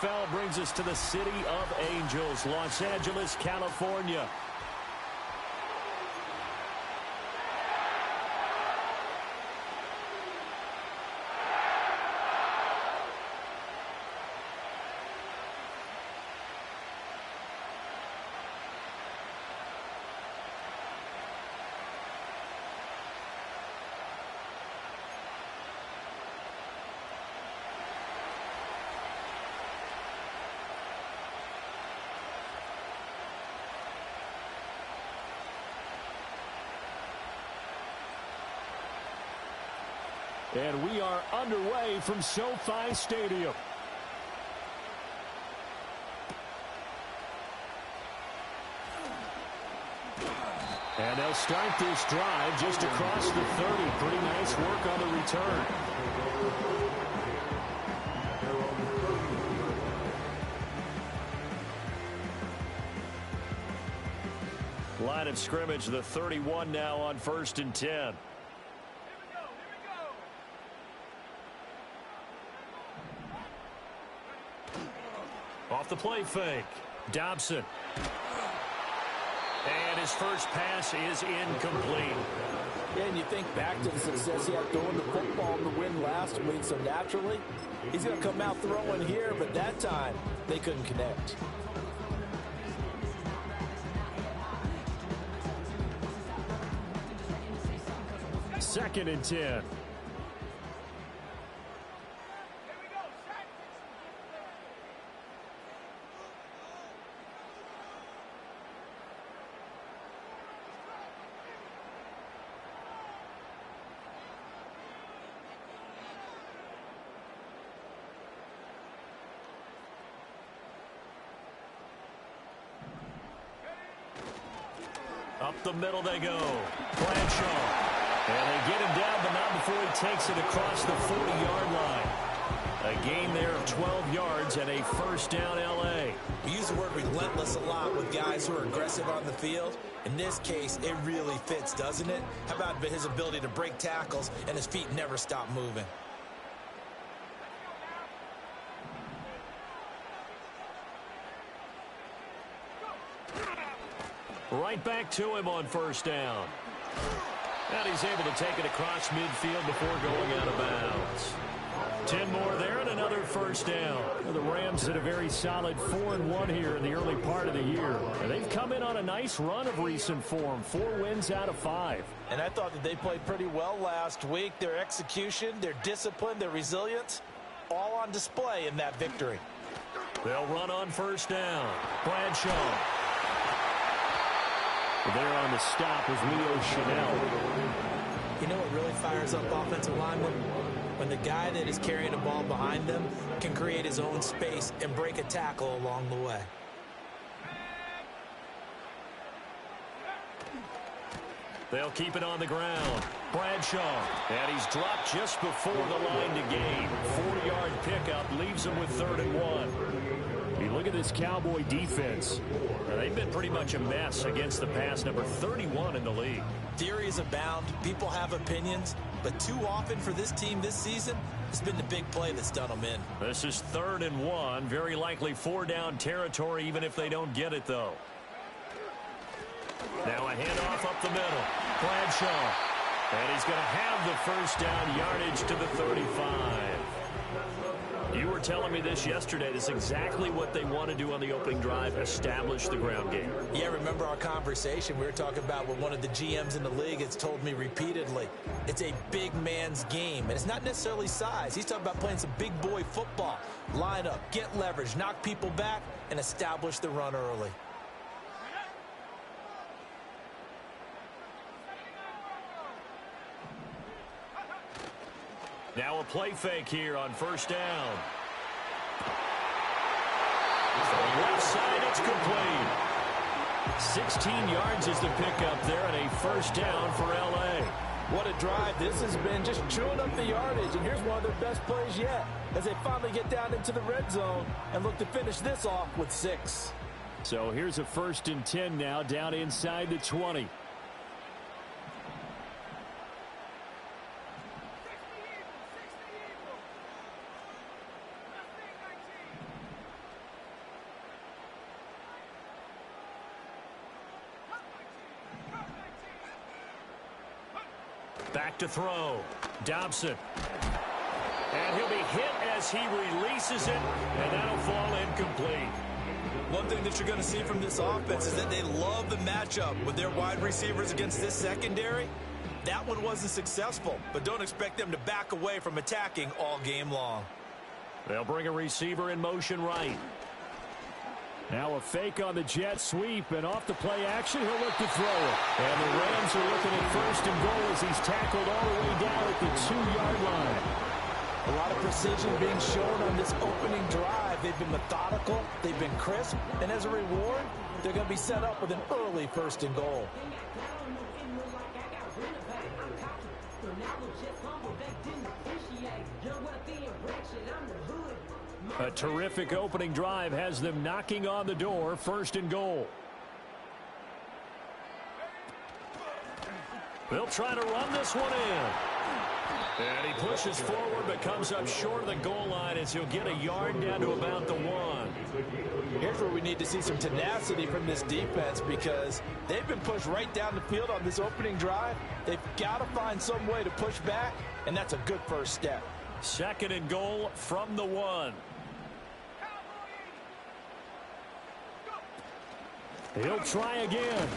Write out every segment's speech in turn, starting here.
NFL brings us to the City of Angels, Los Angeles, California. And we are underway from SoFi Stadium. And they'll start this drive just across the 30. Pretty nice work on the return. Line of scrimmage, the 31 now on 1st and 10. Off the play fake, Dobson. And his first pass is incomplete. Yeah, and you think back to the success he had throwing the football in the win last week, so naturally, he's going to come out throwing here, but that time, they couldn't connect. Second and 10. Up the middle they go. Bradshaw. And they get him down, but not before he takes it across the 40-yard line. A gain there of 12 yards and a first down L.A. We use the word relentless a lot with guys who are aggressive on the field. In this case, it really fits, doesn't it? How about his ability to break tackles and his feet never stop moving? Right back to him on first down. And he's able to take it across midfield before going out of bounds. 10 more there and another first down. The Rams had a very solid 4-1 here in the early part of the year. And they've come in on a nice run of recent form. 4 wins out of 5. And I thought that they played pretty well last week. Their execution, their discipline, their resilience, all on display in that victory. They'll run on first down. Bradshaw. There on the stop was Leo Chanel. You know what really fires up offensive linemen? When the guy that is carrying the ball behind them can create his own space and break a tackle along the way. They'll keep it on the ground. Bradshaw. And he's dropped just before the line to gain. 4-yard pickup leaves him with 3rd and 1. You look at this Cowboy defense. They've been pretty much a mess against the pass, number 31 in the league. Theories abound. People have opinions. But too often for this team this season, it's been the big play that's done them in. This is 3rd and 1. Very likely 4-down territory, even if they don't get it, though. Now a handoff up the middle. Bradshaw. And he's going to have the first down yardage to the 35. You were telling me this yesterday. This is exactly what they want to do on the opening drive, establish the ground game. Yeah, remember our conversation? We were talking about what one of the GMs in the league has told me repeatedly. It's a big man's game, and it's not necessarily size. He's talking about playing some big boy football. Line up, get leverage, knock people back, and establish the run early. Now a play fake here on first down. From left side, it's complete. 16 yards is the pickup there and a first down for L.A. What a drive this has been, just chewing up the yardage. And here's one of their best plays yet as they finally get down into the red zone and look to finish this off with 6. So here's a 1st and 10 now down inside the 20. Back to throw. Dobson. And he'll be hit as he releases it, and that'll fall incomplete. One thing that you're going to see from this offense is that they love the matchup with their wide receivers against this secondary. That one wasn't successful, but don't expect them to back away from attacking all game long. They'll bring a receiver in motion right. Now a fake on the jet sweep, and off the play action, he'll look to throw it. And the Rams are looking at first and goal as he's tackled all the way down at the 2-yard line. A lot of precision being shown on this opening drive. They've been methodical, they've been crisp, and as a reward, they're going to be set up with an early first and goal. A terrific opening drive has them knocking on the door, first and goal. They'll try to run this one in. And he pushes forward but comes up short of the goal line as he'll get a yard down to about the 1. Here's where we need to see some tenacity from this defense because they've been pushed right down the field on this opening drive. They've got to find some way to push back, and that's a good first step. Second and goal from the 1. He'll try again.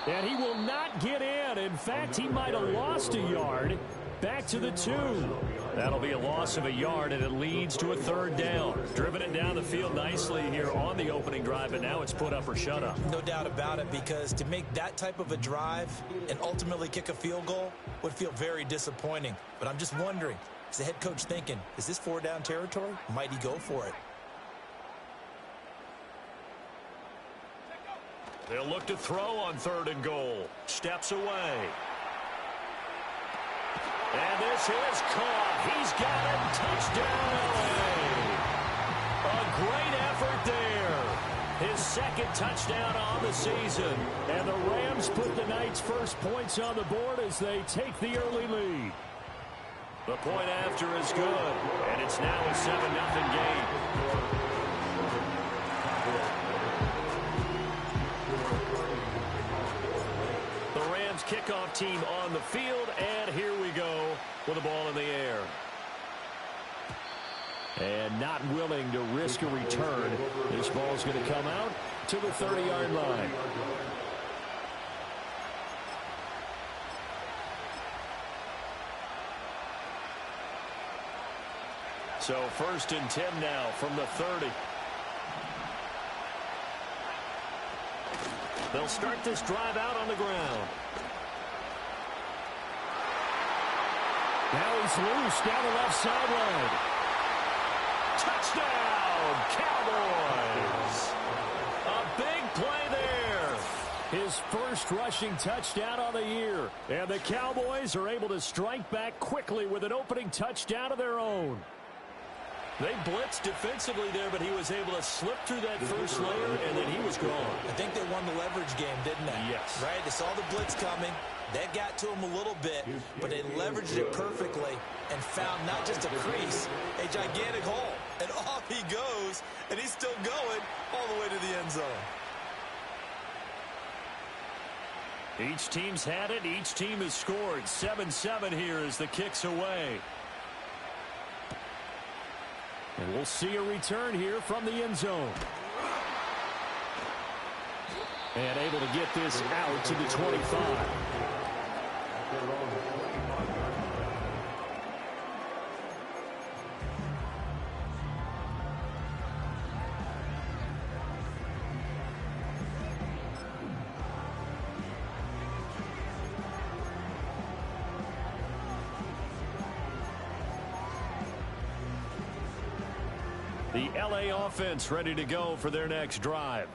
And he will not get in. In fact, he might have lost a yard. Back to the 2. That'll be a loss of a yard, and it leads to a third down. Driven it down the field nicely here on the opening drive, but now it's put up or shut up. No doubt about it, because to make that type of a drive and ultimately kick a field goal would feel very disappointing. But I'm just wondering, is the head coach thinking, is this 4-down territory? Might he go for it? They'll look to throw on third and goal. Steps away. And this is caught. He's got it. Touchdown, LA. A great effort there. His second touchdown on the season. And the Rams put the Knights' first points on the board as they take the early lead. The point after is good. And it's now a 7-0 game. Kickoff team on the field, and here we go with the ball in the air. And not willing to risk a return. This ball's going to come out to the 30-yard line. So first and 10 now from the 30. They'll start this drive out on the ground. Now he's loose down the left sideline. Touchdown, Cowboys. A big play there. His first rushing touchdown on the year. And the Cowboys are able to strike back quickly with an opening touchdown of their own. They blitzed defensively there, but he was able to slip through that first layer, and then he was gone. I think they won the leverage game, didn't they? Yes. Right? They saw the blitz coming. That got to him a little bit, but they leveraged it perfectly and found not just a crease, a gigantic hole. And off he goes, and he's still going all the way to the end zone. Each team's had it. Each team has scored. 7-7 here as the kick's away. And we'll see a return here from the end zone. And able to get this out to the 25. The LA offense ready to go for their next drive.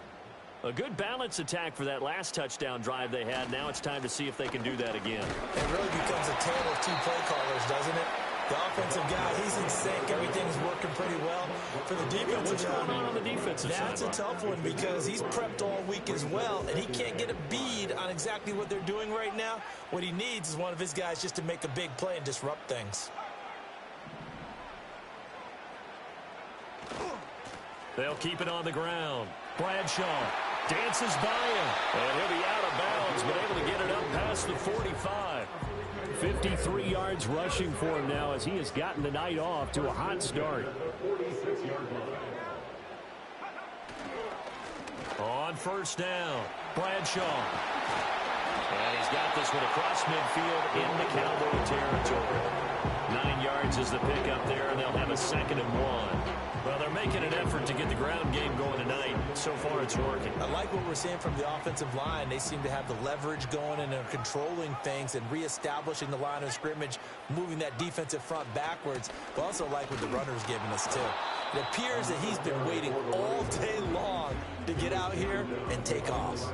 A good balance attack for that last touchdown drive they had. Now it's time to see if they can do that again. It really becomes a tale of two play callers, doesn't it? The offensive guy, he's in sync. Everything's working pretty well. For the defensive guy, what's going on the defensive side? That's a tough one because he's prepped all week as well, and he can't get a bead on exactly what they're doing right now. What he needs is one of his guys just to make a big play and disrupt things. They'll keep it on the ground. Bradshaw. Dances by him. And he'll be out of bounds, but able to get it up past the 45. 53 yards rushing for him now as he has gotten the night off to a hot start. On first down, Bradshaw. And he's got this one across midfield into Cowboy territory. 9 yards is the pickup there, and they'll have a 2nd and 1. Well, they're making an effort to get the ground game going tonight. So far, it's working. I like what we're seeing from the offensive line. They seem to have the leverage going and are controlling things and reestablishing the line of scrimmage, moving that defensive front backwards. But also like what the runner's giving us, too. It appears that he's been waiting all day long to get out here and take off.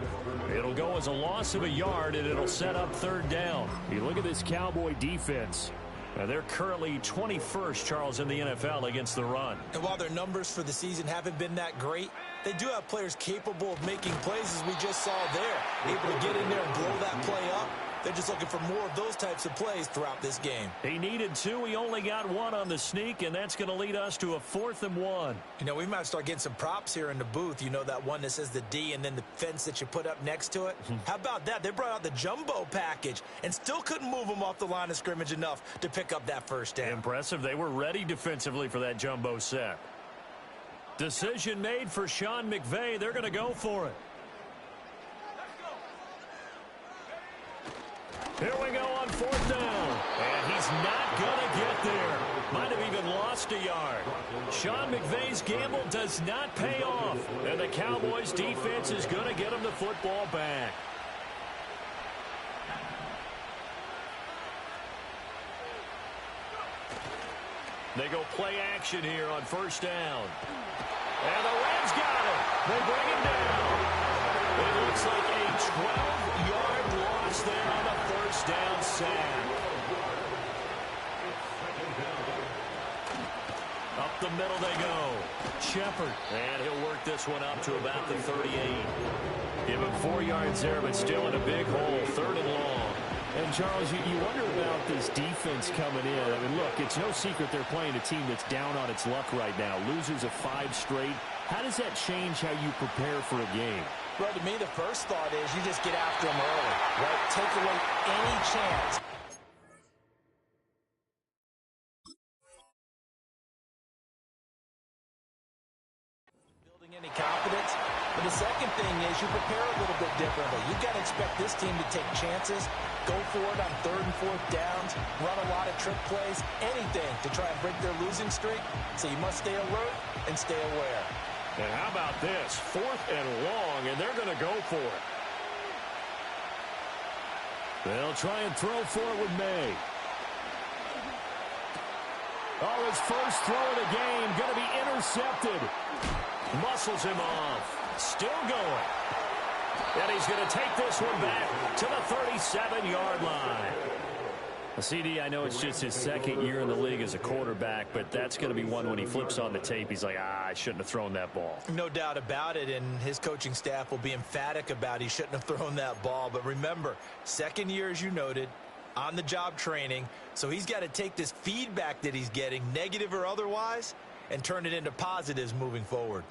It'll go as a loss of a yard, and it'll set up 3rd down. You look at this Cowboy defense. They're currently 21st, Charles, in the NFL against the run. And while their numbers for the season haven't been that great, they do have players capable of making plays, as we just saw there. Able to get in there and blow that play up. They're just looking for more of those types of plays throughout this game. He needed 2. He only got 1 on the sneak, and that's going to lead us to a 4th and 1. You know, we might start getting some props here in the booth. You know, that one that says the D and then the fence that you put up next to it? How about that? They brought out the jumbo package and still couldn't move them off the line of scrimmage enough to pick up that 1st down. Impressive. They were ready defensively for that jumbo set. Decision made for Sean McVay. They're going to go for it. Here we go on 4th down. And he's not going to get there. Might have even lost a yard. Sean McVay's gamble does not pay off. And the Cowboys defense is going to get him the football back. They go play action here on 1st down. And the Rams got it. They bring him down. It looks like a 12-yard loss there on the 1st down sack. Up the middle they go. Shepard. And he'll work this one up to about the 38. Give him 4 yards there, but still in a big hole. 3rd and long. And, Charles, you wonder about this defense coming in. I mean, look, it's no secret they're playing a team that's down on its luck right now. Losers of 5 straight. How does that change how you prepare for a game? Well, to me, the first thought is you just get after them early, right? Take away any chance. Building any confidence. But the second thing is you prepare a little bit differently. You've got to expect this team to take chances, go for it on 3rd and 4th downs, run a lot of trick plays, anything to try and break their losing streak. So you must stay alert and stay aware. And how about this? 4th and long, and they're going to go for it. They'll try and throw for it with May. Oh, his first throw of the game going to be intercepted. Muscles him off. Still going. And he's going to take this one back to the 37-yard line. CD, I know it's just his 2nd year in the league as a quarterback, but that's going to be one when he flips on the tape. He's like, I shouldn't have thrown that ball. No doubt about it, and his coaching staff will be emphatic about he shouldn't have thrown that ball. But remember, 2nd year, as you noted, on-the-job training, so he's got to take this feedback that he's getting, negative or otherwise, and turn it into positives moving forward.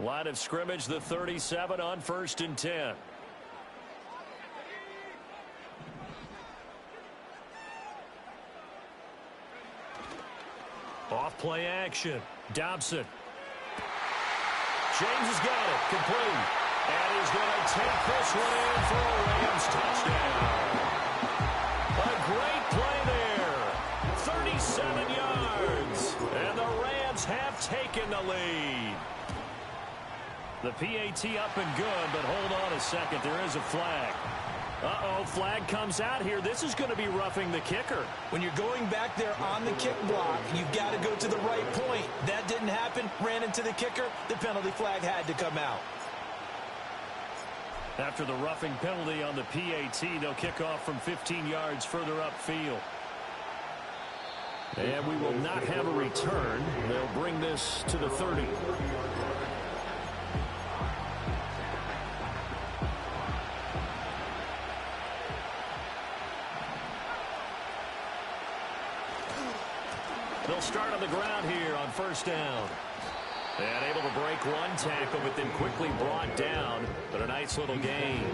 Line of scrimmage, the 37 on 1st and 10. Off play action. Dobson. James has got it. Complete. And he's going to take this one in for a Rams touchdown. A great play there. 37 yards. And the Rams have taken the lead. The PAT up and good, but hold on a second. There is a flag. Uh-oh, flag comes out here. This is going to be roughing the kicker. When you're going back there on the kick block, you've got to go to the right point. That didn't happen. Ran into the kicker. The penalty flag had to come out. After the roughing penalty on the PAT, they'll kick off from 15 yards further upfield. And we will not have a return. They'll bring this to the 30. They'll start on the ground here on first down. And able to break one tackle, but then quickly brought down. But a nice little gain.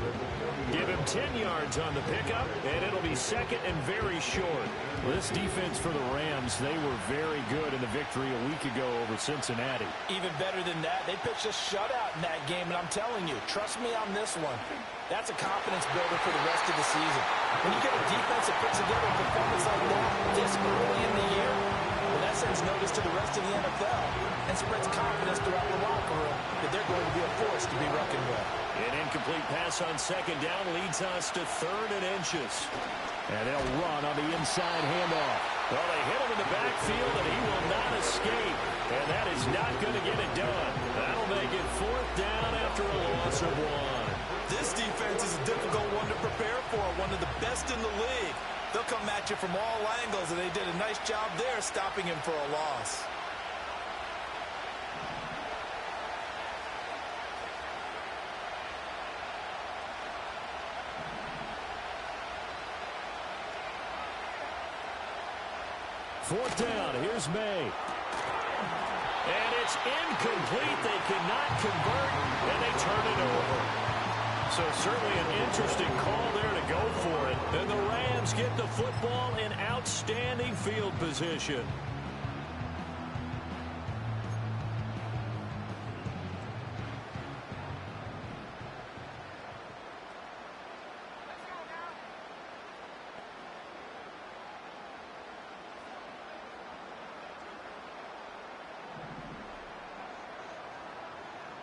Give him 10 yards on the pickup, and it'll be second and very short. Well, this defense for the Rams, they were very good in the victory a week ago over Cincinnati. Even better than that, they pitched a shutout in that game, and I'm telling you, trust me on this one. That's a confidence builder for the rest of the season. When you get a defense that puts together a performance like that this early in the year, well, that sends notice to the rest of the NFL and spreads confidence throughout the locker room that they're going to be a force to be reckoned with. An incomplete pass on second down leads us to 3rd and inches. And they'll run on the inside handoff. Well, they hit him in the backfield, and he will not escape. And that is not going to get it done. That'll make it 4th down after a loss of 1. This defense is a difficult one to prepare for, one of the best in the league. They'll come at you from all angles, and they did a nice job there stopping him for a loss. Fourth down, here's May. And it's incomplete. They cannot convert, and they turn it over. So certainly an interesting call there to go for it. And the Rams get the football in outstanding field position.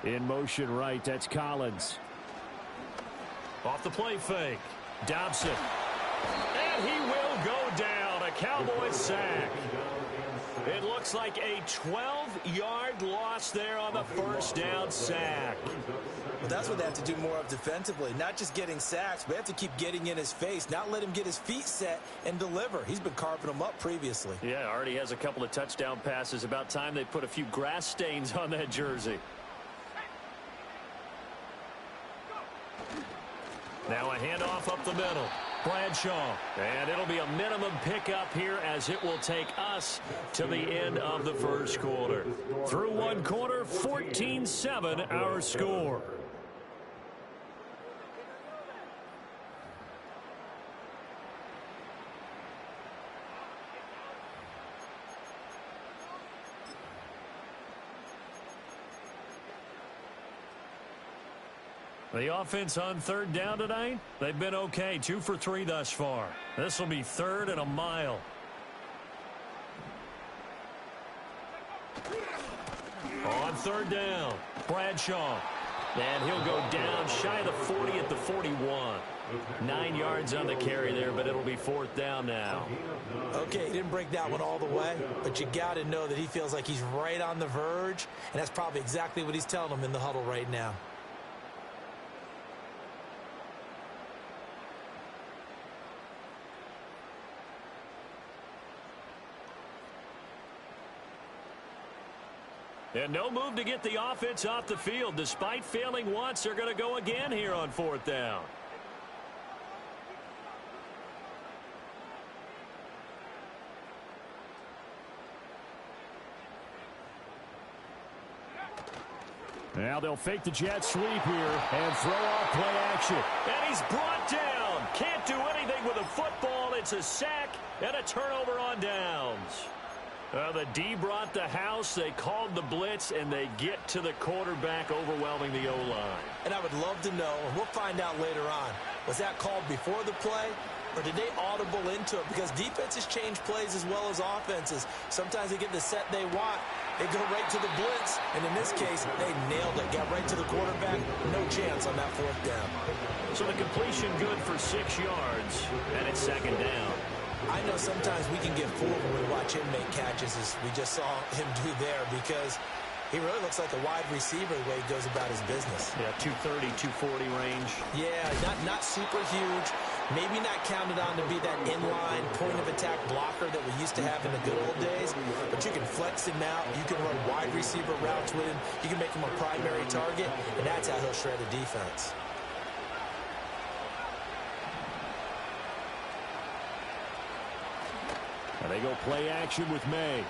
In motion right, that's Collins. Off the play fake. Dobson. And he will go down. A Cowboys sack. It looks like a 12-yard loss there on the first down sack. Well, that's what they have to do more of defensively. Not just getting sacks, but they have to keep getting in his face. Not let him get his feet set and deliver. He's been carving them up previously. Yeah, already has a couple of touchdown passes. About time they put a few grass stains on that jersey. Now a handoff up the middle. Bradshaw. And it'll be a minimum pickup here as it will take us to the end of the first quarter. Through one quarter, 14-7 our score. The offense on third down tonight, they've been okay. 2 for 3 thus far. This will be 3rd and a mile. On third down, Bradshaw. And he'll go down shy of the 40 at the 41. 9 yards on the carry there, but it'll be 4th down now. Okay, he didn't break that one all the way, but you got to know that he feels like he's right on the verge, and that's probably exactly what he's telling him in the huddle right now. And no move to get the offense off the field. Despite failing once, they're going to go again here on 4th down. Now they'll fake the jet sweep here and throw off play action. And he's brought down. Can't do anything with a football. It's a sack and a turnover on downs. The D brought the house. They called the blitz, and they get to the quarterback, overwhelming the O-line. And I would love to know, and we'll find out later on, was that called before the play, or did they audible into it? Because defenses change plays as well as offenses. Sometimes they get the set they want. They go right to the blitz, and in this case, they nailed it. Got right to the quarterback. No chance on that 4th down. So the completion good for 6 yards, and it's 2nd down. I know sometimes we can get fooled when we watch him make catches, as we just saw him do there, because he really looks like a wide receiver the way he goes about his business. Yeah, 230, 240 range. Yeah, not super huge. Maybe not counted on to be that inline point-of-attack blocker that we used to have in the good old days, but you can flex him out. You can run wide receiver routes with him. You can make him a primary target, and that's how he'll shred a defense. And they go play action with May.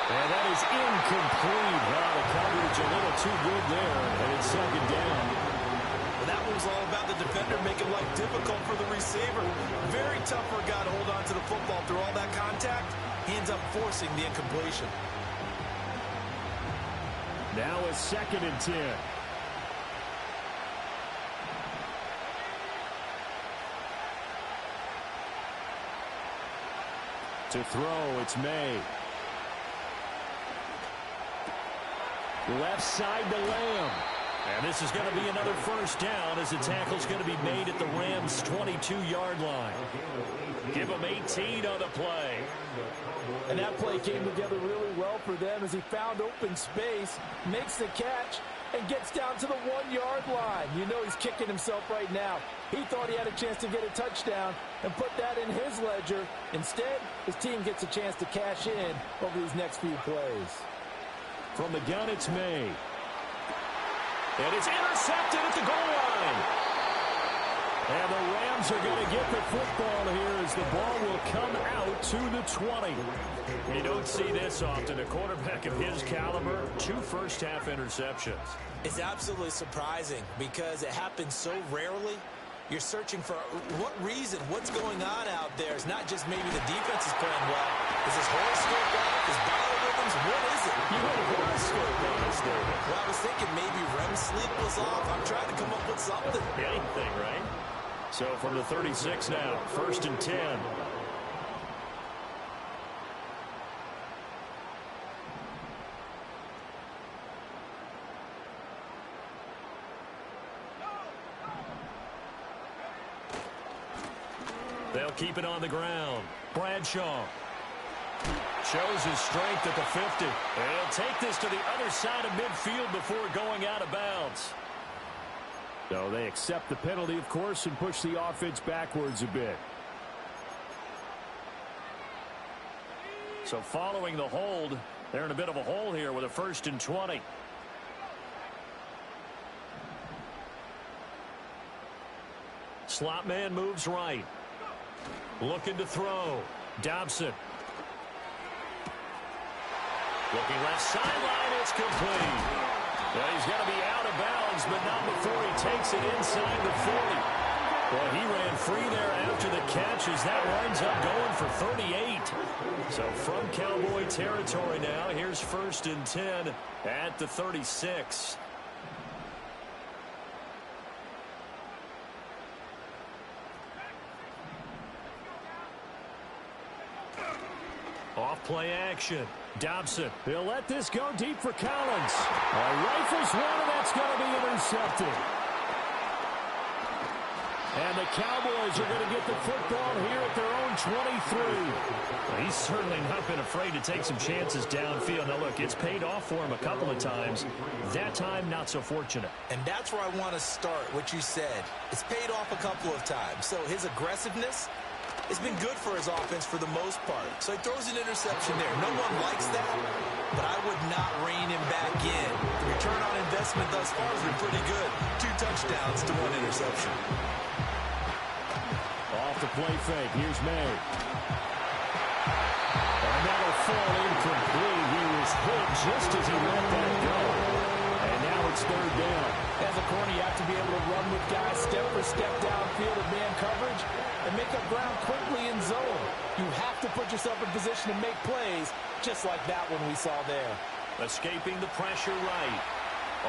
And that is incomplete. Well, the coverage a little too good there, and it's second down. Well, that one was all about the defender making life difficult for the receiver. Very tough for a guy to hold on to the football through all that contact. He ends up forcing the incompletion. Now a 2nd and 10. To throw, it's May. Left side to Lamb. And this is going to be another first down as the tackle's going to be made at the Rams' 22-yard line. Give them 18 on the play. And that play came together really well for them as he found open space, makes the catch, and gets down to the 1-yard line. You know he's kicking himself right now. He thought he had a chance to get a touchdown and put that in his ledger. Instead, his team gets a chance to cash in over these next few plays. From the gun, it's May. And it's intercepted at the goal line. And the Rams are going to get the football here as the ball will come out to the 20. You don't see this often. A quarterback of his caliber, 2 first-half interceptions. It's absolutely surprising because it happens so rarely. You're searching for what reason, what's going on out there. It's not just maybe the defense is playing well. Is his horoscope off? His biorhythms? What is it? You had a horoscope on us, David. Well, I was thinking maybe REM sleep was off. I'm trying to come up with something. Anything, right? So from the 36 now, 1st and 10. They'll keep it on the ground. Bradshaw shows his strength at the 50. He'll take this to the other side of midfield before going out of bounds. So they accept the penalty, of course, and push the offense backwards a bit. So following the hold, they're in a bit of a hole here with a 1st and 20. Slot man moves right. Looking to throw. Dobson. Looking left sideline. It's complete. Well, he's got to be out of bounds, but not before he takes it inside the 40. Well, he ran free there after the catch as that winds up going for 38. So from Cowboy territory now, here's 1st and 10 at the 36. Off play action. Dobson. He'll let this go deep for Collins. Rifles one, and that's going to be intercepted. And the Cowboys are going to get the football here at their own 23. Well, he's certainly not been afraid to take some chances downfield. Now, look, it's paid off for him a couple of times. That time, not so fortunate. And that's where I want to start, what you said. It's paid off a couple of times. So his aggressiveness has been good for his offense for the most part. So he throws an interception there. No one likes that, but I would not rein him back in. The return on investment thus far has been pretty good. 2 touchdowns to 1 interception. Off the play fake. Here's May. And that'll fall incomplete. He was hit just as he let that go. And now it's 3rd down. As a corner, you have to be able to run with guys step for step downfield in man coverage and make up ground quickly in zone. You have to put yourself in position to make plays, just like that one we saw there. Escaping the pressure right.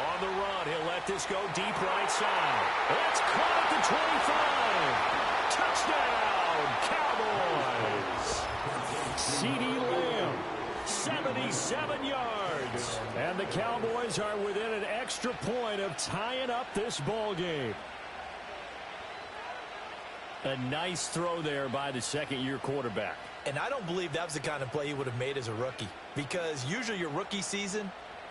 On the run, he'll let this go deep right side. It's caught at the 25. Touchdown, Cowboys. CeeDee Lamb, 77 yards. And the Cowboys are within an extra point of tying up this ball game. A nice throw there by the 2nd-year quarterback. And I don't believe that was the kind of play he would have made as a rookie, because usually your rookie season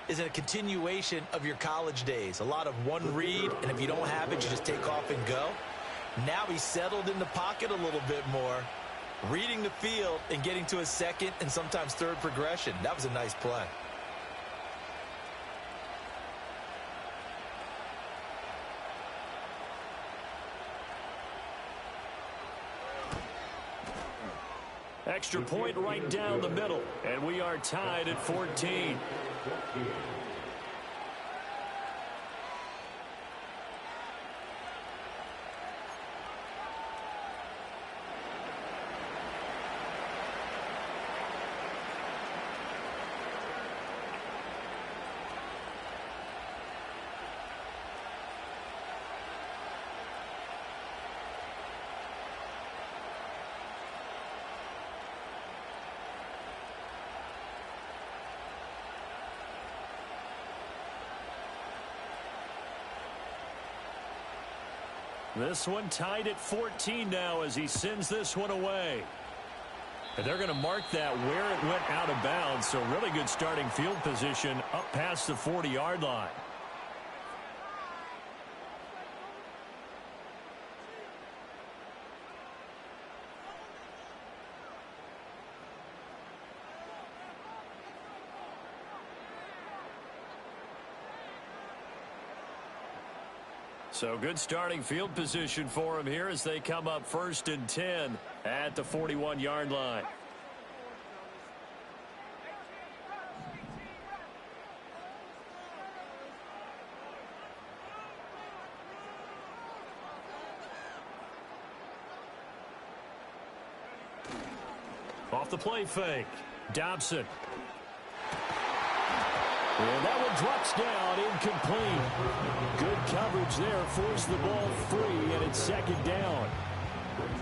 is a continuation of your college days. A lot of one read, and if you don't have it, you just take off and go. Now he's settled in the pocket a little bit more, reading the field and getting to his 2nd and sometimes 3rd progression. That was a nice play. Extra point right down the middle, and we are tied at 14. This one tied at 14 now as he sends this one away. And they're going to mark that where it went out of bounds. So really good starting field position up past the 40-yard line. So good starting field position for him here as they come up 1st and 10 at the 41-yard line. Off the play fake, Dobson. And that one drops down, incomplete. Good coverage there, forced the ball free, and it's 2nd down.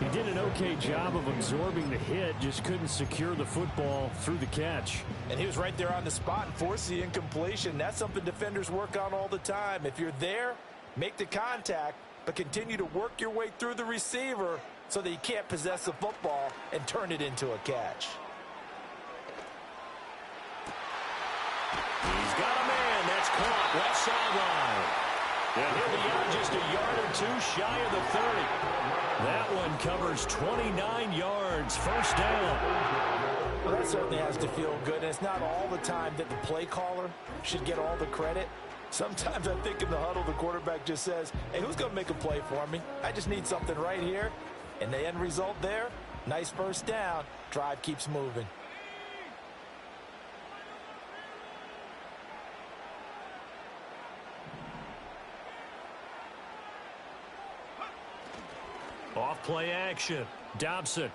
He did an okay job of absorbing the hit, just couldn't secure the football through the catch. And he was right there on the spot and forced the incompletion. That's something defenders work on all the time. If you're there, make the contact, but continue to work your way through the receiver so that you can't possess the football and turn it into a catch. He's got a man that's caught left sideline. And he'll be out just a yard or two shy of the 30. That one covers 29 yards, 1st down. Well, that certainly has to feel good, and it's not all the time that the play caller should get all the credit. Sometimes I think in the huddle, the quarterback just says, hey, who's going to make a play for me? I just need something right here. And the end result there, nice 1st down. Drive keeps moving. Off play action. Dobson.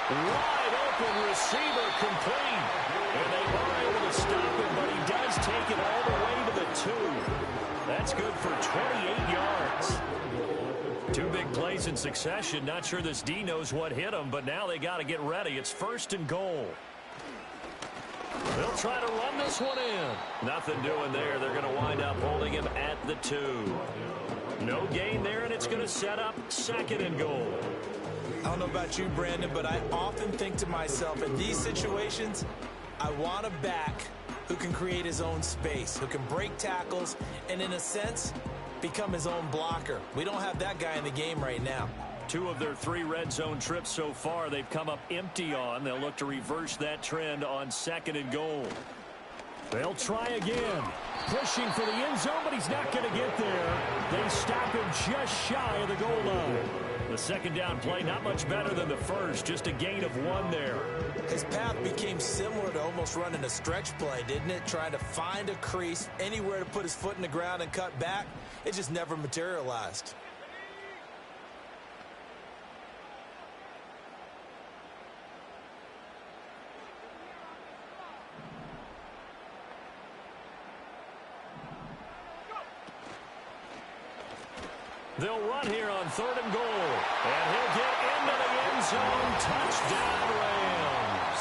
Wide open receiver complete. And they are able to stop him, but he does take it all the way to the 2. That's good for 28 yards. 2 big plays in succession. Not sure this D knows what hit him, but now they got to get ready. It's 1st and goal. They'll try to run this one in. Nothing doing there. They're going to wind up holding him at the 2. No gain there, and it's going to set up 2nd and goal. I don't know about you, Brandon, but I often think to myself, in these situations, I want a back who can create his own space, who can break tackles, and in a sense, become his own blocker. We don't have that guy in the game right now. 2 of their 3 red zone trips so far, they've come up empty on. They'll look to reverse that trend on 2nd and goal. They'll try again. Pushing for the end zone, but he's not going to get there. They stop him just shy of the goal line. The 2nd down play, not much better than the first. Just a gain of 1 there. His path became similar to almost running a stretch play, didn't it? Trying to find a crease, anywhere to put his foot in the ground and cut back. It just never materialized. They'll run here on 3rd and goal. And he'll get into the end zone. Touchdown, Rams.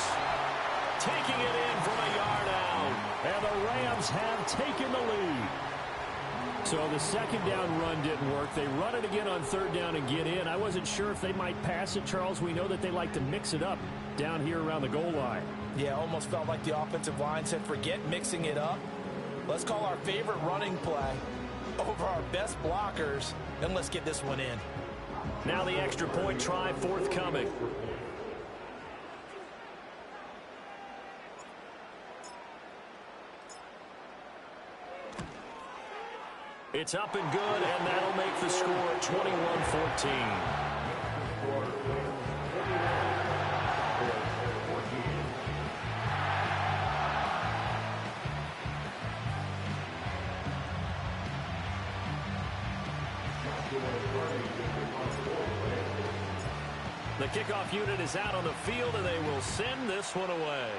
Taking it in from a yard out. And the Rams have taken the lead. So the 2nd down run didn't work. They run it again on 3rd down and get in. I wasn't sure if they might pass it, Charles. We know that they like to mix it up down here around the goal line. Yeah, almost felt like the offensive line said, forget mixing it up. Let's call our favorite running play over our best blockers, and let's get this one in. Now the extra point try forthcoming. It's up and good, and that'll make the score 21-14. The kickoff unit is out on the field, and they will send this one away.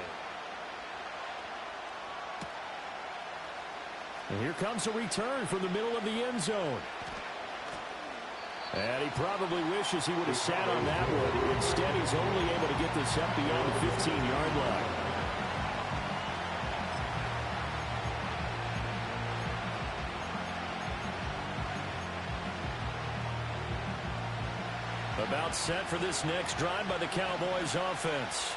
And here comes a return from the middle of the end zone. And he probably wishes he would have sat on that one. Instead, he's only able to get this up beyond the 15-yard line. About set for this next drive by the Cowboys offense.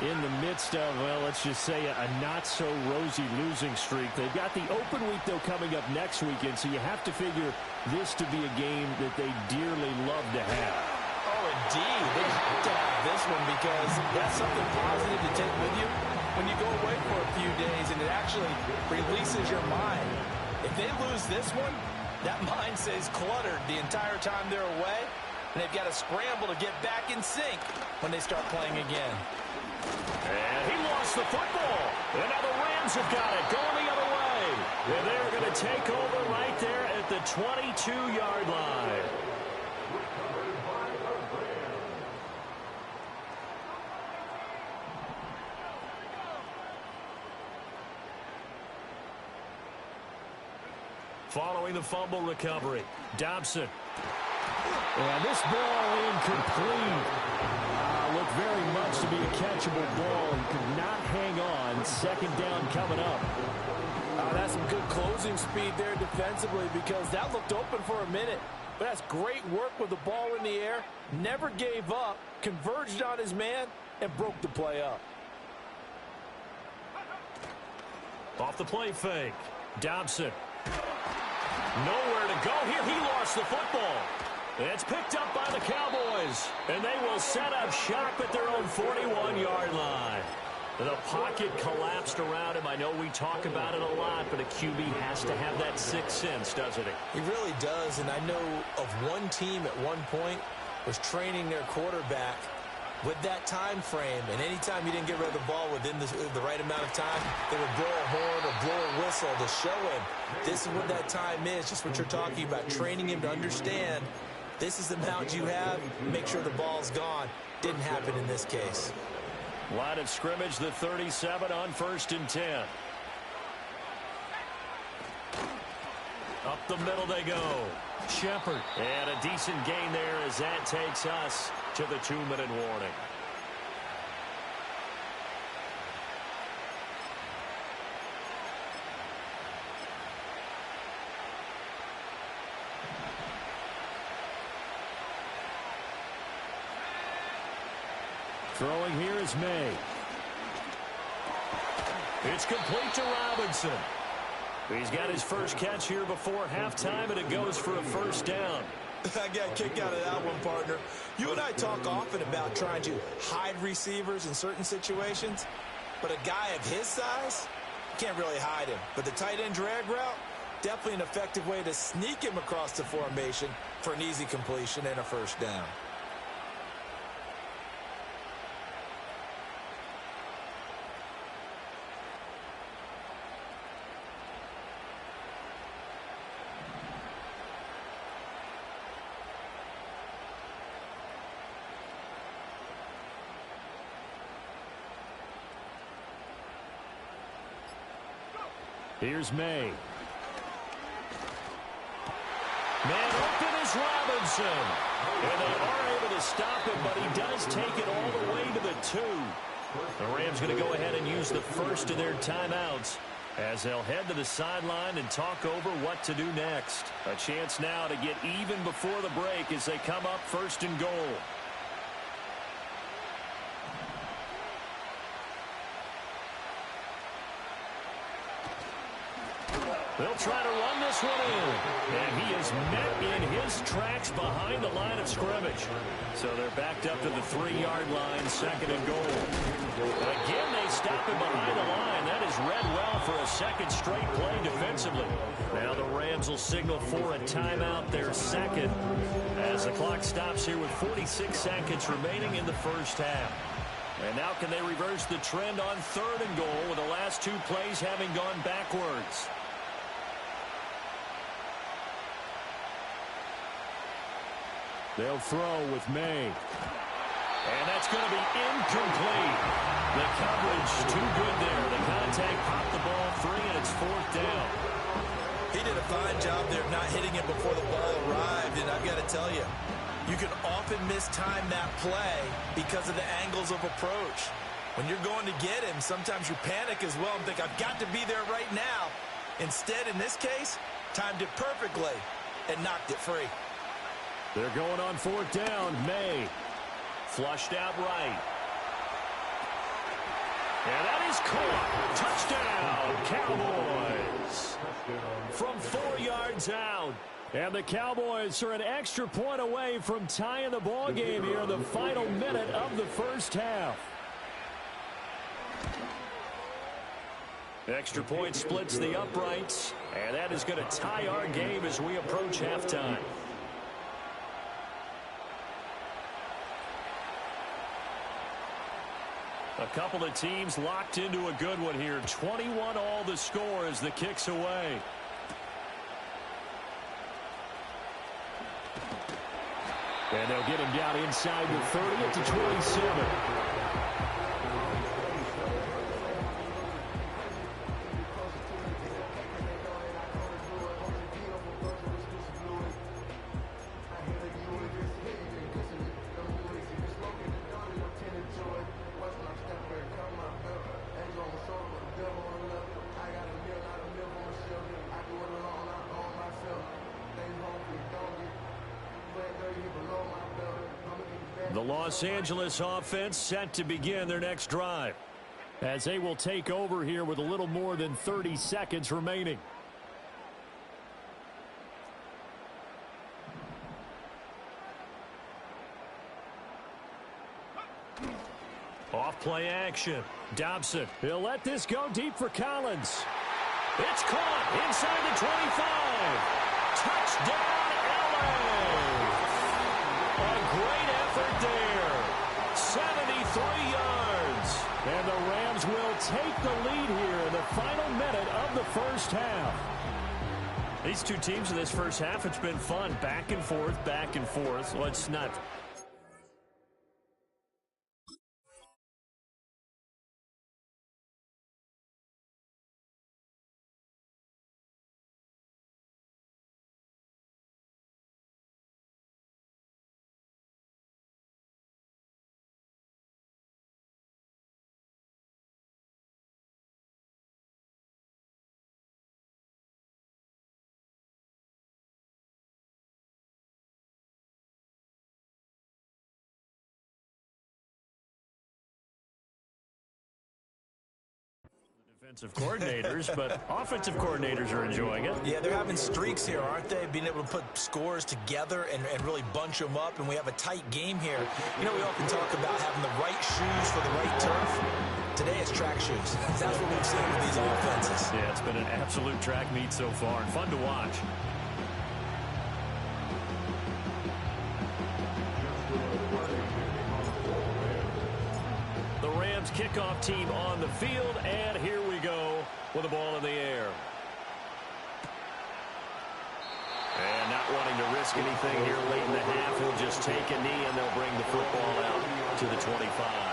In the midst of, well, let's just say a not-so-rosy losing streak. They've got the open week, though, coming up next weekend, so you have to figure this to be a game that they dearly love to have. Oh, indeed. They have to have this one because that's something positive to take with you when you go away for a few days, and it actually releases your mind. If they lose this one, that mind stays cluttered the entire time they're away, and they've got to scramble to get back in sync when they start playing again. And he lost the football. And now the Rams have got it going the other way. And they're going to take over right there at the 22-yard line. Following the fumble recovery, Dobson. And this ball incomplete. Looked very much to be a catchable ball and could not hang on. Second down coming up. That's some good closing speed there defensively because that looked open for a minute. But that's great work with the ball in the air. Never gave up, converged on his man, and broke the play up. Off the play fake, Dobson. Nowhere to go here. He lost the football. It's picked up by the Cowboys, and they will set up shop at their own 41-yard line. The pocket collapsed around him. I know we talk about it a lot, but a QB has to have that sixth sense, doesn't he? He really does, and I know of one team at one point was training their quarterback with that time frame, and anytime he didn't get rid of the ball within the right amount of time, they would blow a horn or blow a whistle to show him this is what that time is, just what you're talking about, training him to understand this is the amount you have, make sure the ball's gone. Didn't happen in this case. Line of scrimmage, the 37 on 1st and 10. Up the middle they go. Shepard. And a decent gain there as that takes us to the 2-minute warning. Throwing here is May. It's complete to Robinson. He's got his first catch here before halftime, and it goes for a first down. I got a kick out of that one, partner. You and I talk often about trying to hide receivers in certain situations, but a guy of his size, can't really hide him. But the tight end drag route, definitely an effective way to sneak him across the formation for an easy completion and a first down. Here's May. Man open is Robinson. And they are able to stop him, but he does take it all the way to the 2. The Rams going to go ahead and use the first of their timeouts as they'll head to the sideline and talk over what to do next. A chance now to get even before the break as they come up 1st and goal. They'll try to run this one in. And he is met in his tracks behind the line of scrimmage. So they're backed up to the 3-yard line, 2nd and goal. Again, they stop him behind the line. That is read well for a second straight play defensively. Now the Rams will signal for a timeout, their second, as the clock stops here with 46 seconds remaining in the first half. And now can they reverse the trend on 3rd and goal with the last 2 plays having gone backwards? They'll throw with May. And that's going to be incomplete. The coverage too good there. The contact popped the ball free, and it's 4th down. He did a fine job there of not hitting it before the ball arrived, and I've got to tell you, you can often mistime that play because of the angles of approach. When you're going to get him, sometimes you panic as well and think, I've got to be there right now. Instead, in this case, timed it perfectly and knocked it free. They're going on 4th down. May flushed out right. And that is caught. Touchdown, Cowboys. From 4 yards out. And the Cowboys are an extra point away from tying the ball game here in the final minute of the first half. Extra point splits the uprights, and that is going to tie our game as we approach halftime. A couple of teams locked into a good one here. 21 all the score as the kick's away. And they'll get him down inside the 30 at the 27. The Los Angeles offense set to begin their next drive as they will take over here with a little more than 30 seconds remaining. Off play action. Dobson. He'll let this go deep for Collins. It's caught inside the 25. Touchdown, LA. A great effort there. 73 yards. And the Rams will take the lead here in the final minute of the first half. These two teams in this first half, it's been fun. Back and forth, back and forth. Well, it's not. Defensive coordinators, but offensive coordinators are enjoying it. Yeah, they're having streaks here, aren't they? Being able to put scores together and really bunch them up, and we have a tight game here. You know, we often talk about having the right shoes for the right turf. Today it's track shoes. That's what we've seen with these offenses. Yeah, it's been an absolute track meet so far, and fun to watch. The Rams kickoff team on the field, and here we go with the ball in the air. And not wanting to risk anything here late in the half, he'll just take a knee, and they'll bring the football out to the 25.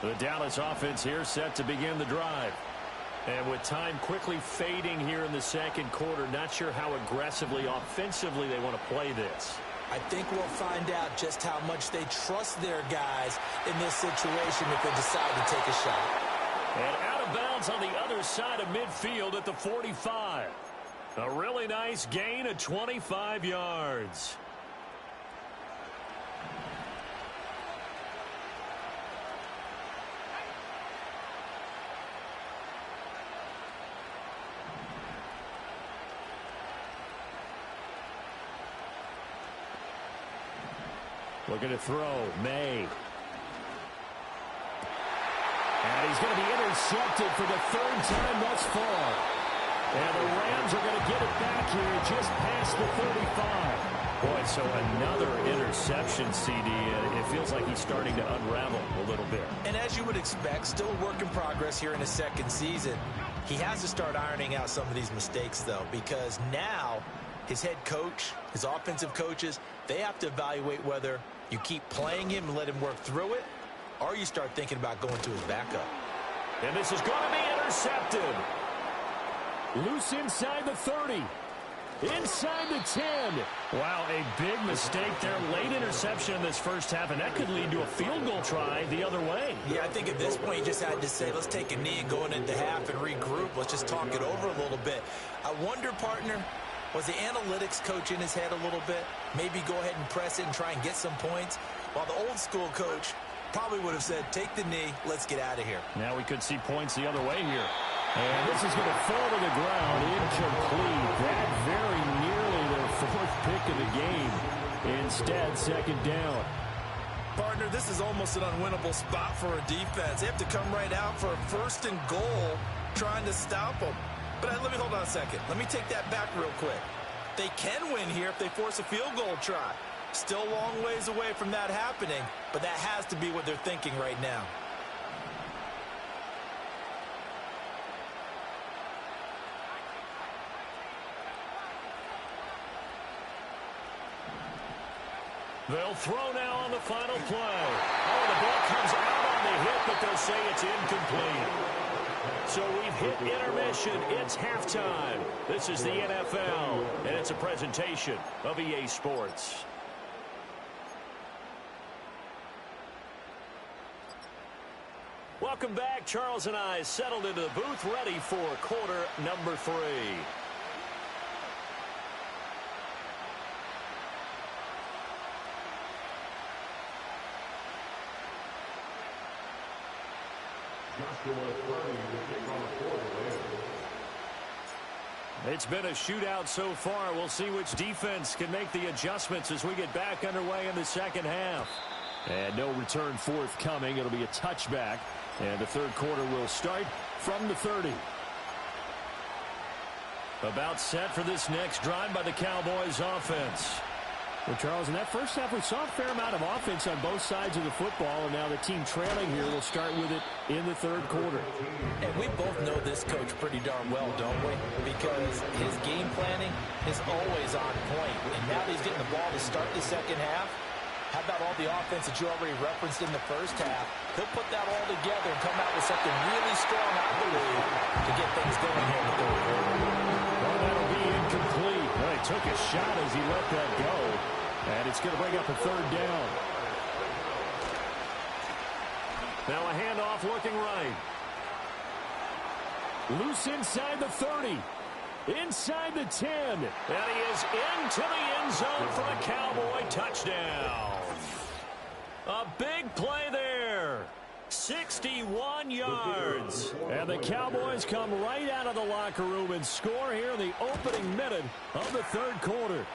The Dallas offense here set to begin the drive. And with time quickly fading here in the second quarter, not sure how aggressively, offensively they want to play this. I think we'll find out just how much they trust their guys in this situation if they decide to take a shot. And out of bounds on the other side of midfield at the 45. A really nice gain of 25 yards. Looking to throw. May. And he's going to be intercepted for the third time thus far. And the Rams are going to get it back here just past the 35. Boy, so another interception, CD. It feels like he's starting to unravel a little bit. And as you would expect, still a work in progress here in his second season. He has to start ironing out some of these mistakes, though, because now his head coach, his offensive coaches, they have to evaluate whether you keep playing him and let him work through it, or you start thinking about going to his backup. And this is going to be intercepted. Loose inside the 30. Inside the 10. Wow, a big mistake there. Late interception in this first half, and that could lead to a field goal try the other way. Yeah, I think at this point you just had to say, let's take a knee and go into half and regroup. Let's just talk it over a little bit. I wonder, partner, was the analytics coach in his head a little bit? Maybe go ahead and press it and try and get some points? While the old school coach probably would have said, take the knee, let's get out of here. Now we could see points the other way here. And this is going to fall to the ground, incomplete. That very nearly their fourth pick of the game. Instead, second down. Partner, this is almost an unwinnable spot for a defense. They have to come right out for a first and goal, trying to stop them. But let me hold on a second. Let me take that back real quick. They can win here if they force a field goal try. Still a long ways away from that happening, but that has to be what they're thinking right now. They'll throw now on the final play. Oh, the ball comes out on the hit, but they'll say it's incomplete. So we've hit intermission. It's halftime. This is the NFL, and it's a presentation of EA Sports. Welcome back. Charles and I settled into the booth, ready for quarter number 3. It's been a shootout so far. We'll see which defense can make the adjustments as we get back underway in the second half. And no return forthcoming. It'll be a touchback. And the third quarter will start from the 30. About set for this next drive by the Cowboys offense. Well, Charles, in that first half, we saw a fair amount of offense on both sides of the football, and now the team trailing here will start with it in the third quarter. And we both know this coach pretty darn well, don't we? Because his game planning is always on point. And now that he's getting the ball to start the second half, how about all the offense that you already referenced in the first half? He'll put that all together and come out with something really strong, I believe, to get things going here in the third quarter. Well, that'll be incomplete. Well, he took a shot as he let that go. And it's going to bring up a third down. Now a handoff looking right. Loose inside the 30. Inside the 10. And he is into the end zone for a Cowboy touchdown. A big play there. 61 yards. And the Cowboys come right out of the locker room and score here in the opening minute of the third quarter.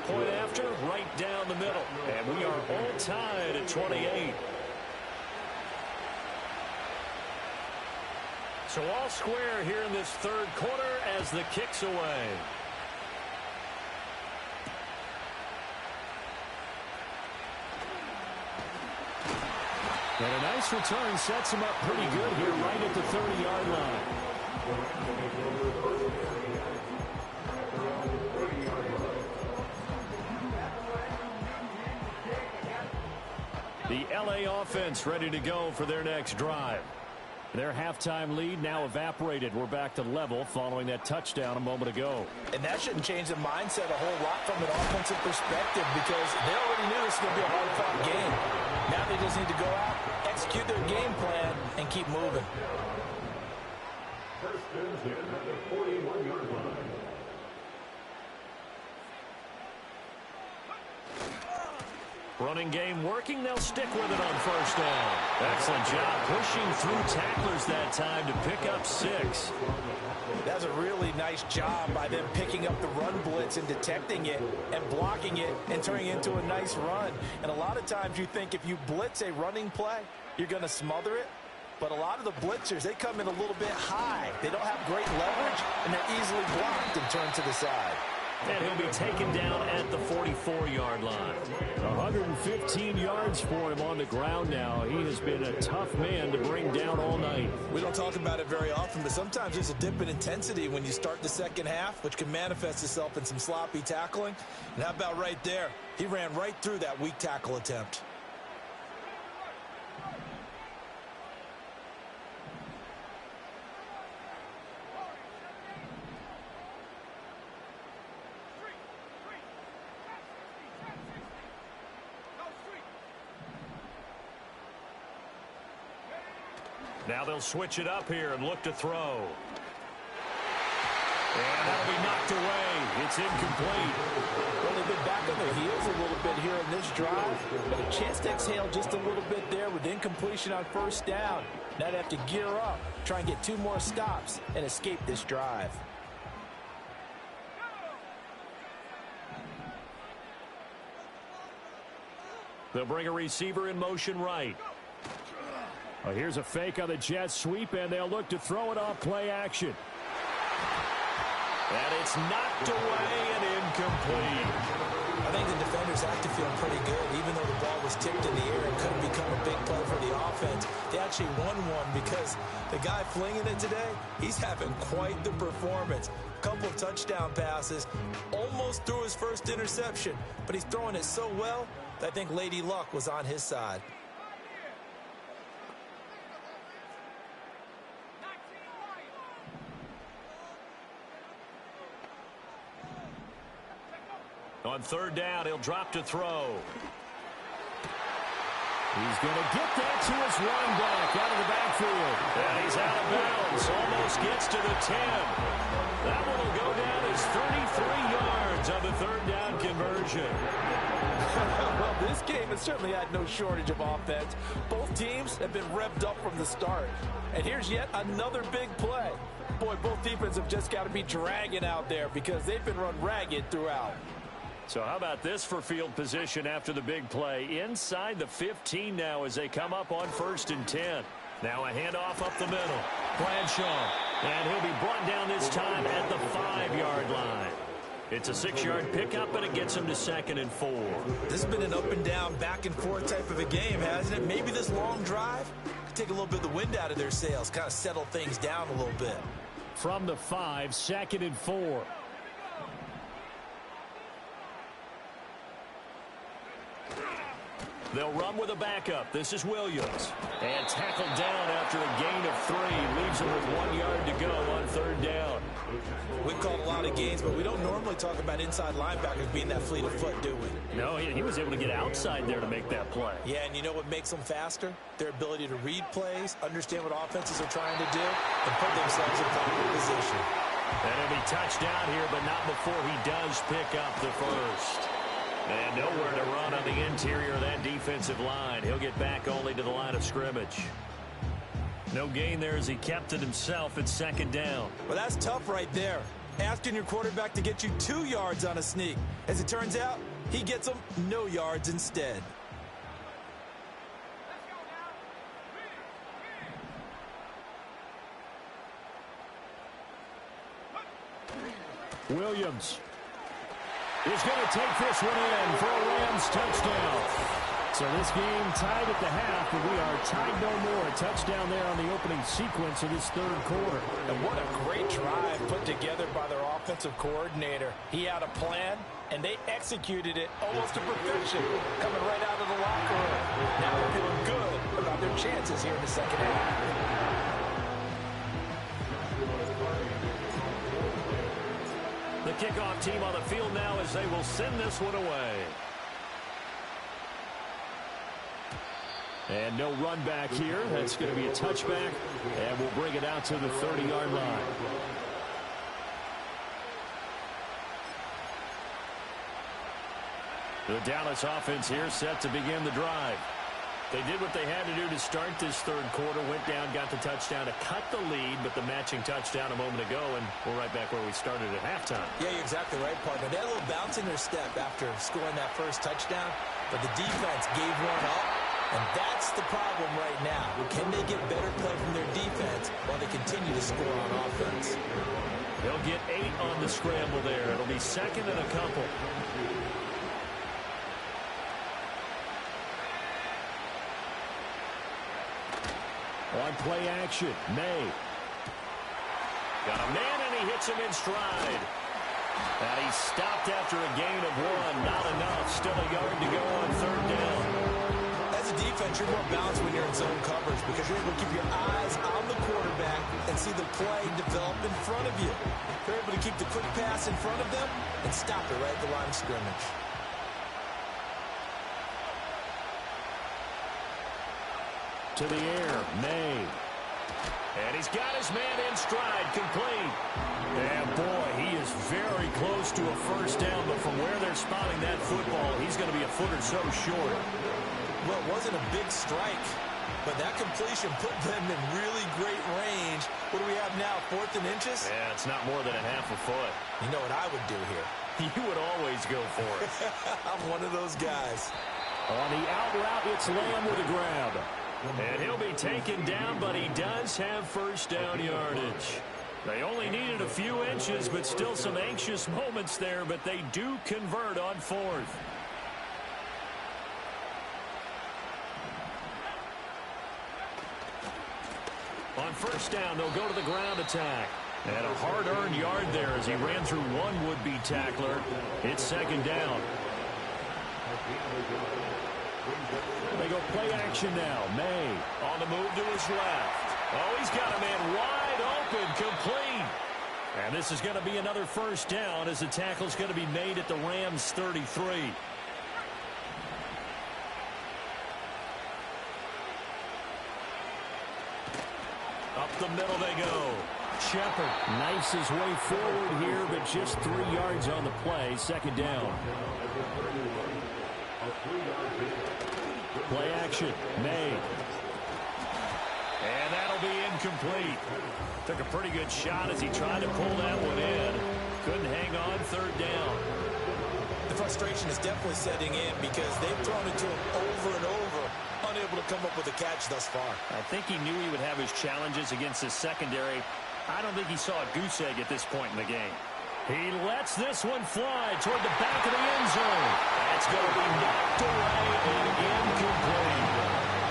Point after, right down the middle. And we are all tied at 28. So all square here in this third quarter as the kick's away. And a nice return sets him up pretty good here right at the 30-yard line. The LA offense ready to go for their next drive. Their halftime lead now evaporated. We're back to level following that touchdown a moment ago. And that shouldn't change the mindset a whole lot from an offensive perspective because they already knew this was going to be a hard-fought game. Now they just need to go out, execute their game plan, and keep moving. First and 10 at the 41-yard line. Running game working. They'll stick with it on first down. Excellent job pushing through tacklers that time to pick up 6. That's a really nice job by them picking up the run blitz and detecting it and blocking it and turning it into a nice run. And a lot of times you think if you blitz a running play, you're going to smother it. But a lot of the blitzers, they come in a little bit high. They don't have great leverage, and they're easily blocked and turned to the side. And he'll be taken down at the 44-yard line. 115 yards for him on the ground now. He has been a tough man to bring down all night. We don't talk about it very often, but sometimes there's a dip in intensity when you start the second half, which can manifest itself in some sloppy tackling. And how about right there? He ran right through that weak tackle attempt. Now they'll switch it up here and look to throw. And that'll be knocked away. It's incomplete. Well, they've been back on their heels a little bit here in this drive, but a chance to exhale just a little bit there with incompletion on first down. Now they have to gear up, try and get 2 more stops, and escape this drive. They'll bring a receiver in motion right. Well, here's a fake on the jet sweep, and they'll look to throw it off play action. And it's knocked away and incomplete. I think the defenders have to feel pretty good, even though the ball was tipped in the air and couldn't become a big play for the offense. They actually won one because the guy flinging it today, he's having quite the performance. Couple of touchdown passes, almost threw his first interception, but he's throwing it so well that I think Lady Luck was on his side. On third down, he'll drop to throw. He's going to get that to his running back out of the backfield. And he's out of bounds. Almost gets to the 10. That one will go down as 33 yards on the third down conversion. Well, this game has certainly had no shortage of offense. Both teams have been revved up from the start. And here's yet another big play. Boy, both defenses have just got to be dragging out there because they've been run ragged throughout. So how about this for field position after the big play? Inside the 15 now as they come up on 1st and 10. Now a handoff up the middle. Bradshaw. And he'll be brought down this time at the 5-yard line. It's a 6-yard pickup, and it gets him to 2nd and 4. This has been an up and down, back and forth type of a game, hasn't it? Maybe this long drive could take a little bit of the wind out of their sails, kind of settle things down a little bit. From the 5, 2nd and 4. They'll run with a backup. This is Williams. And tackled down after a gain of 3. Leaves him with 1 yard to go on third down. We've called a lot of games, but we don't normally talk about inside linebackers being that fleet of foot, do we? No, he was able to get outside there to make that play. Yeah, and you know what makes them faster? Their ability to read plays, understand what offenses are trying to do, and put themselves in proper position. And he'll be touched down here, but not before he does pick up the first. And nowhere to run on the interior of that defensive line. He'll get back only to the line of scrimmage. No gain there as he kept it himself at 2nd down. Well, that's tough right there. Asking your quarterback to get you 2 yards on a sneak. As it turns out, he gets them no yards instead. Williams is going to take this one in for a Rams touchdown. So this game tied at the half, and we are tied no more. A touchdown there on the opening sequence of this third quarter. And what a great drive put together by their offensive coordinator. He had a plan, and they executed it almost to perfection, coming right out of the locker room. Now they're feeling good about their chances here in the second half. The kickoff team on the field now as they will send this one away. And no run back here. That's going to be a touchback, and we'll bring it out to the 30-yard line. The Dallas offense here set to begin the drive. They did what they had to do to start this third quarter, went down, got the touchdown to cut the lead, but the matching touchdown a moment ago, and we're right back where we started at halftime. Yeah, you're exactly right, partner. They had a little bounce in their step after scoring that first touchdown, but the defense gave one up, And that's the problem right now. Can they get better play from their defense while they continue to score on offense? They'll get 8 on the scramble there. It'll be second and a couple. On play action, May. Got a man, and he hits him in stride. And he's stopped after a gain of 1. Not enough. Still a yard to go on third down. As a defense, you're more balanced when you're in zone coverage because you're able to keep your eyes on the quarterback and see the play develop in front of you. You're able to keep the quick pass in front of them and stop it right at the line of scrimmage. To the air, May. And he's got his man in stride, complete. And boy, he is very close to a first down, but from where they're spotting that football, he's going to be a foot or so short. Well, it wasn't a big strike, but that completion put them in really great range. What do we have now, 4th and inches? Yeah, it's not more than a half a foot. You know what I would do here? You would always go for it. I'm one of those guys. On the out route, it's Lamb with a grab. And he'll be taken down, but he does have first down yardage. They only needed a few inches, but still some anxious moments there, but they do convert on 4th. On first down, they'll go to the ground attack. And a hard-earned yard there as he ran through one would-be tackler. It's second down. They go play action now. May on the move to his left. Oh, he's got a man wide open, complete. And this is going to be another first down as the tackle's going to be made at the Rams' 33. Up the middle they go. Shepard knifes his way forward here, but just 3 yards on the play. Second down. Play action. May. And that'll be incomplete. Took a pretty good shot as he tried to pull that one in. Couldn't hang on third down. The frustration is definitely setting in because they've thrown it to him over and over, unable to come up with a catch thus far. I think he knew he would have his challenges against his secondary. I don't think he saw a goose egg at this point in the game. He lets this one fly toward the back of the end zone. That's going to be knocked away and incomplete.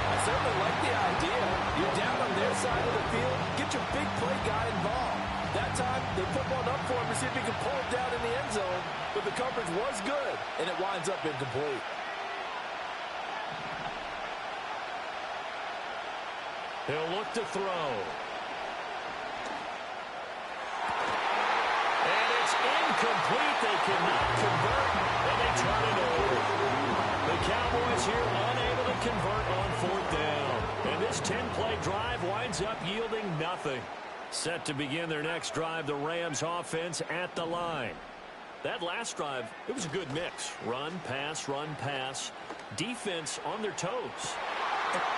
I certainly like the idea. You're down on their side of the field. Get your big play guy involved. That time, they put one up for him to see if he can pull it down in the end zone. But the coverage was good, and it winds up incomplete. He'll look to throw. Incomplete. They cannot convert, and they turn it over. The Cowboys here unable to convert on 4th down. And this 10-play drive winds up yielding nothing. Set to begin their next drive, the Rams offense at the line. That last drive, it was a good mix. Run, pass. Defense on their toes.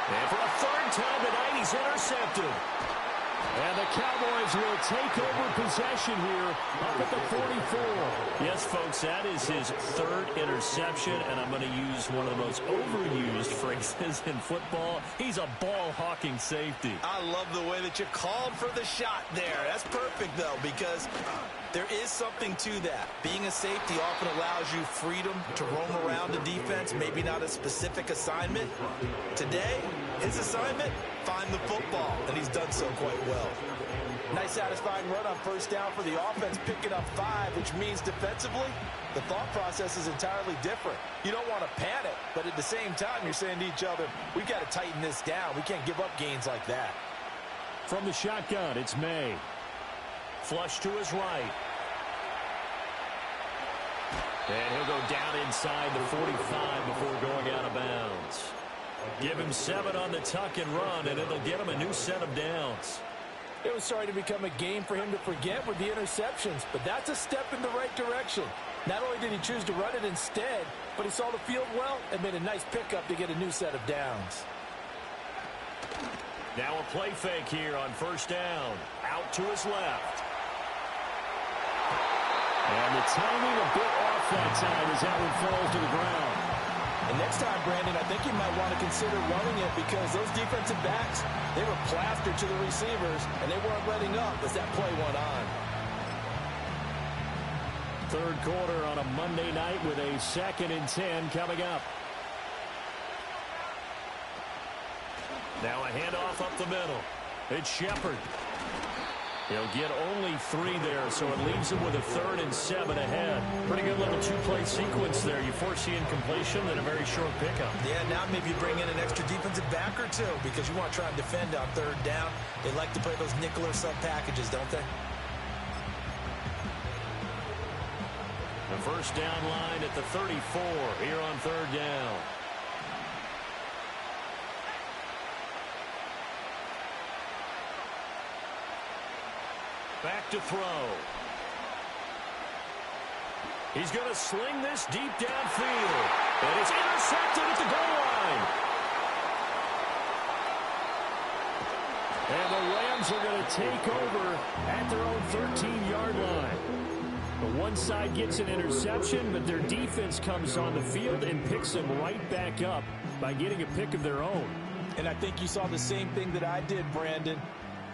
And for a 3rd time tonight, he's intercepted. And the Cowboys will take over possession here up at the 44. Yes, folks, that is his 3rd interception, and I'm going to use one of the most overused phrases in football. He's a ball-hawking safety. I love the way that you called for the shot there. That's perfect, though, because there is something to that. Being a safety often allows you freedom to roam around the defense, maybe not a specific assignment. Today, his assignment, find the football, and he's done so quite well. Nice satisfying run on first down for the offense, picking up 5, which means defensively, the thought process is entirely different. You don't want to panic, but at the same time, you're saying to each other, we've got to tighten this down. We can't give up gains like that. From the shotgun, it's May. Flush to his right. And he'll go down inside the 45 before going out of bounds. Give him 7 on the tuck and run, and it'll get him a new set of downs. It was starting to become a game for him to forget with the interceptions, but that's a step in the right direction. Not only did he choose to run it instead, but he saw the field well and made a nice pickup to get a new set of downs. Now a play fake here on first down. Out to his left. And the timing a bit off that time as that one falls to the ground. And next time, Brandon, I think you might want to consider running it because those defensive backs, they were plastered to the receivers, and they weren't letting up as that play went on. Third quarter on a Monday night with a 2nd and 10 coming up. Now a handoff up the middle. It's Shepard. He'll get only 3 there, so it leaves him with a 3rd and 7 ahead. Pretty good little 2-play sequence there. You foresee incompletion, then a very short pickup. Yeah, now maybe bring in an extra defensive back or two because you want to try and defend on 3rd down. They like to play those nickel or sub packages, don't they? The first down line at the 34 here on 3rd down. Back to throw. He's going to sling this deep downfield. And it's intercepted at the goal line. And the Rams are going to take over at their own 13-yard line. The one side gets an interception, but their defense comes on the field and picks them right back up by getting a pick of their own. And I think you saw the same thing that I did, Brandon.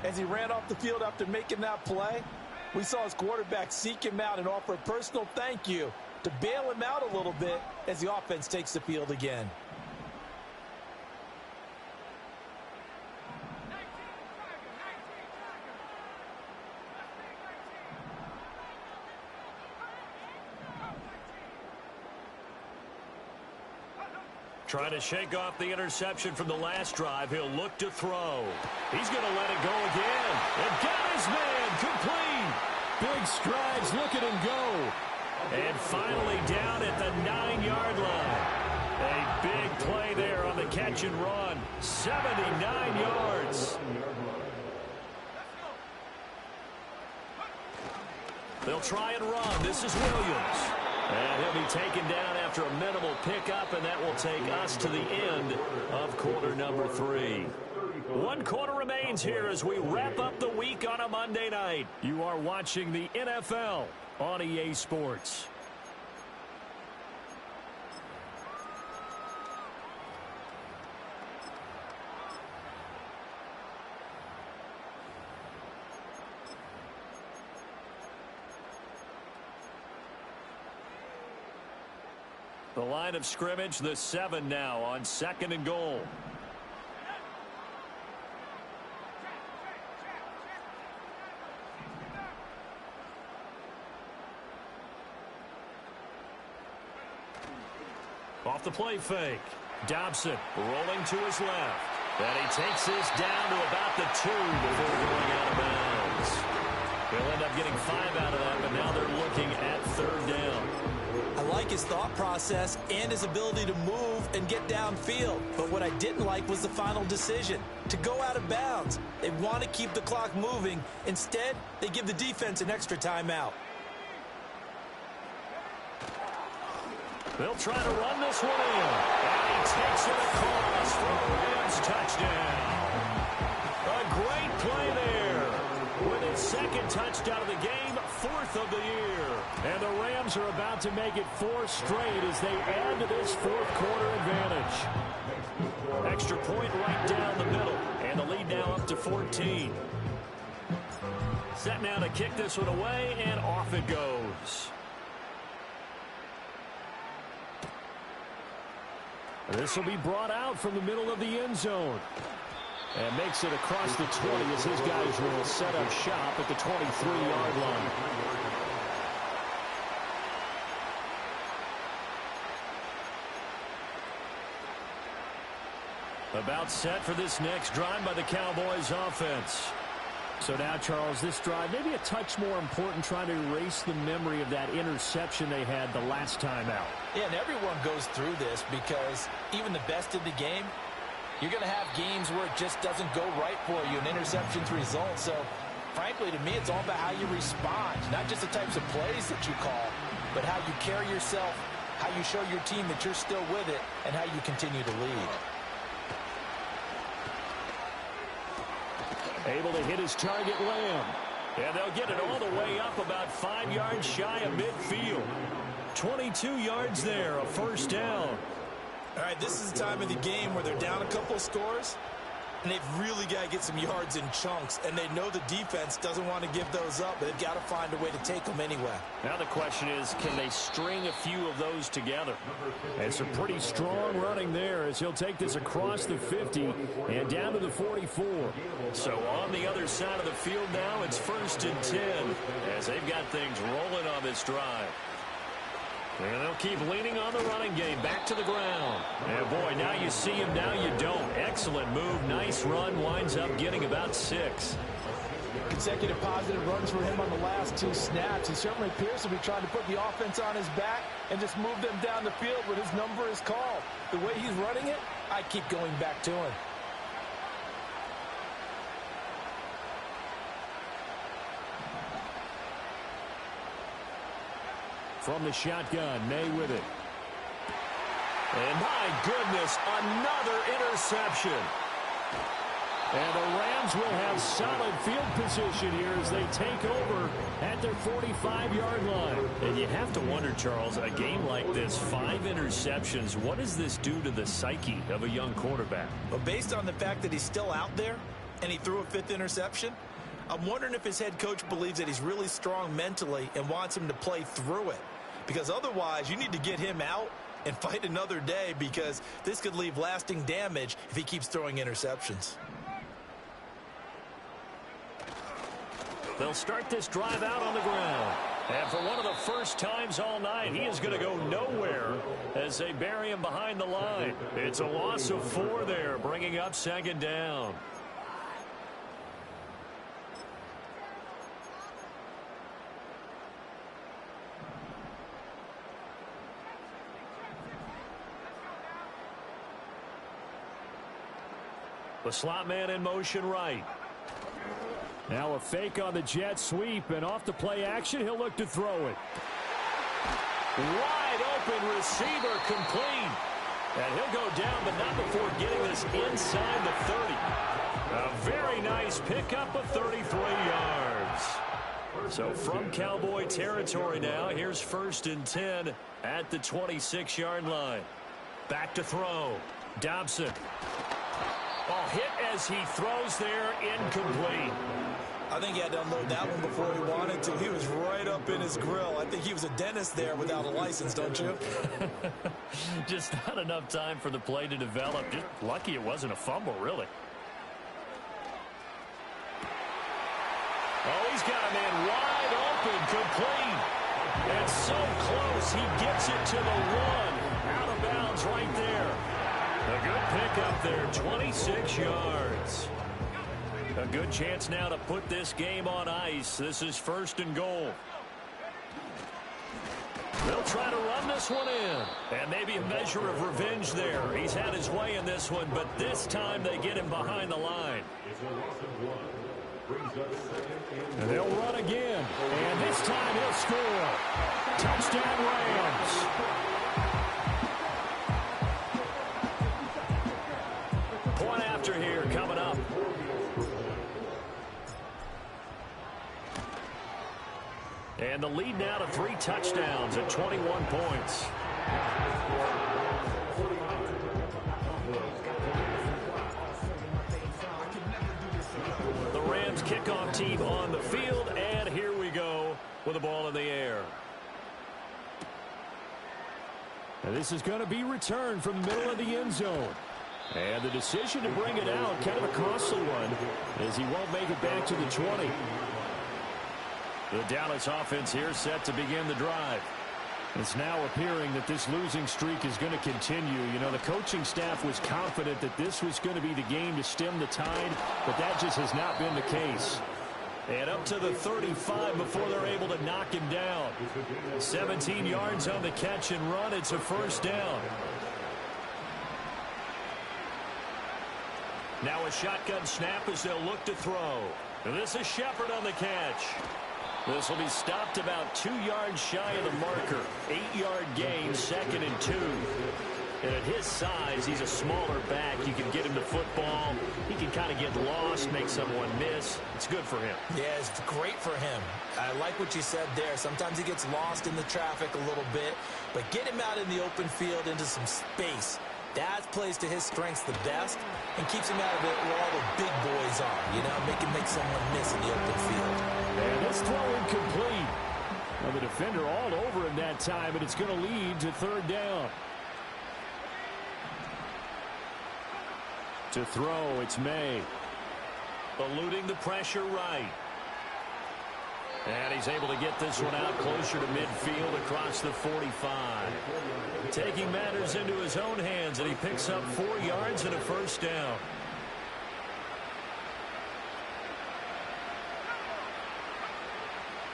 As he ran off the field after making that play, we saw his quarterback seek him out and offer a personal thank you to bail him out a little bit as the offense takes the field again. Trying to shake off the interception from the last drive. He'll look to throw. He's going to let it go again. And got his man complete. Big strides. Look at him go. And finally down at the 9-yard line. A big play there on the catch and run. 79 yards. They'll try and run. This is Williams. And he'll be taken down after a minimal pickup, and that will take us to the end of quarter number 3. 1 quarter remains here as we wrap up the week on a Monday night. You are watching the NFL on EA Sports. The line of scrimmage, the 7 now on 2nd and goal. Off the play fake. Dobson rolling to his left. And he takes this down to about the 2 before going out of bounds. He'll end up getting 5 out of that, but now they're looking at 3rd down. I like his thought process and his ability to move and get downfield. But what I didn't like was the final decision, to go out of bounds. They want to keep the clock moving. Instead, they give the defense an extra timeout. They'll try to run this one in. And he takes it across for a Rams touchdown. A great play there. With his 2nd touchdown of the game, 4th of the year. And the Rams are about to make it 4 straight as they add to this 4th quarter advantage. Extra point right down the middle. And the lead now up to 14. Set now to kick this one away, and off it goes. This will be brought out from the middle of the end zone. And makes it across the 20 as his guys will set up shop at the 23-yard line. About set for this next drive by the Cowboys offense. So now, Charles, this drive maybe a touch more important, trying to erase the memory of that interception they had the last time out. Yeah, and everyone goes through this because even the best in the game, you're going to have games where it just doesn't go right for you, and interceptions result. So, frankly, to me, it's all about how you respond, not just the types of plays that you call, but how you carry yourself, how you show your team that you're still with it, and how you continue to lead. Able to hit his target, Lamb. And they'll get it all the way up about 5 yards shy of midfield. 22 yards there, a 1st down. All right, this is the time of the game where they're down a couple of scores, and they've really got to get some yards in chunks, and they know the defense doesn't want to give those up, but they've got to find a way to take them anyway. Now the question is, can they string a few of those together? It's a pretty strong running there as he'll take this across the 50 and down to the 44. So on the other side of the field now, it's 1st and 10 as they've got things rolling on this drive. And they'll keep leaning on the running game. Back to the ground. And boy, now you see him, now you don't. Excellent move. Nice run. Winds up getting about 6. Consecutive positive runs for him on the last 2 snaps. He certainly appears to be trying to put the offense on his back and just move them down the field when his number is called. The way he's running it, I keep going back to him. From the shotgun, May with it. And my goodness, another interception. And the Rams will have solid field position here as they take over at their 45-yard line. And you have to wonder, Charles, a game like this, 5 interceptions, what does this do to the psyche of a young quarterback? Well, based on the fact that he's still out there and he threw a 5th interception, I'm wondering if his head coach believes that he's really strong mentally and wants him to play through it. Because otherwise, you need to get him out and fight another day, because this could leave lasting damage if he keeps throwing interceptions. They'll start this drive out on the ground. And for one of the first times all night, he is going to go nowhere as they bury him behind the line. It's a loss of 4 there, bringing up 2nd down. The slot man in motion right. Now a fake on the jet sweep, and off the play action, he'll look to throw it. Wide open receiver complete. And he'll go down, but not before getting this inside the 30. A very nice pickup of 33 yards. So from Cowboy territory now, here's 1st and 10 at the 26-yard line. Back to throw. Dobson. Oh, hit as he throws there, incomplete. I think he had to unload that one before he wanted to. He was right up in his grill. I think he was a dentist there without a license, don't you? Just not enough time for the play to develop. Just lucky it wasn't a fumble, really. Oh, he's got a man wide open, complete. And so close, he gets it to the 1. Out of bounds right there. A good pickup there, 26 yards. A good chance now to put this game on ice. This is 1st and goal. They'll try to run this one in. And maybe a measure of revenge there. He's had his way in this one, but this time they get him behind the line. And they'll run again. And this time he'll score. Touchdown Rams. Point after here coming up. And the lead now to 3 touchdowns at 21 points. The Rams kickoff team on the field, and here we go with the ball in the air. And this is going to be returned from the middle of the end zone. And the decision to bring it out, kind of a costly one, as he won't make it back to the 20. The Dallas offense here set to begin the drive. It's now appearing that this losing streak is going to continue. You know, the coaching staff was confident that this was going to be the game to stem the tide, but that just has not been the case. And up to the 35 before they're able to knock him down. 17 yards on the catch and run. It's a 1st down. Now a shotgun snap as they'll look to throw. And this is Shepard on the catch. This will be stopped about 2 yards shy of the marker. 8-yard gain, 2nd and 2. And at his size, he's a smaller back. You can get him the football. He can kind of get lost, make someone miss. It's good for him. Yeah, it's great for him. I like what you said there. Sometimes he gets lost in the traffic a little bit, but get him out in the open field into some space. That plays to his strengths the best and keeps him out of it where all the big boys are, make someone miss in the open field. And this throw incomplete. Well, the defender all over him that time, and it's going to lead to third down. To throw, it's May. Eluding the pressure right. And he's able to get this one out closer to midfield across the 45. Taking matters into his own hands, and he picks up 4 yards and a first down.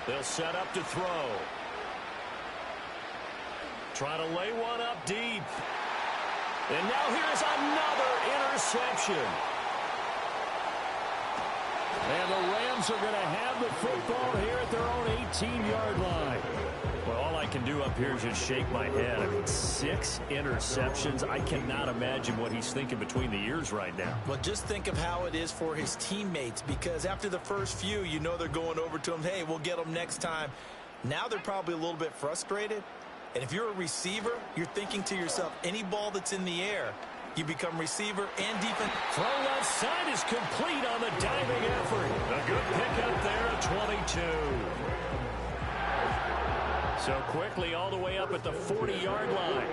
They'll set up to throw. Try to lay one up deep. And now here's another interception. And the Rams are going to have the football here at their own 18-yard line. Well, all I can do up here is just shake my head. I mean, 6 interceptions. I cannot imagine what he's thinking between the ears right now. Well, just think of how it is for his teammates, because after the first few, they're going over to him, hey, we'll get them next time. Now they're probably a little bit frustrated. And if you're a receiver, you're thinking to yourself, any ball that's in the air, you become receiver and defense. Throw left side is complete on the diving effort. A good pickup there at 22. So quickly all the way up at the 40-yard line.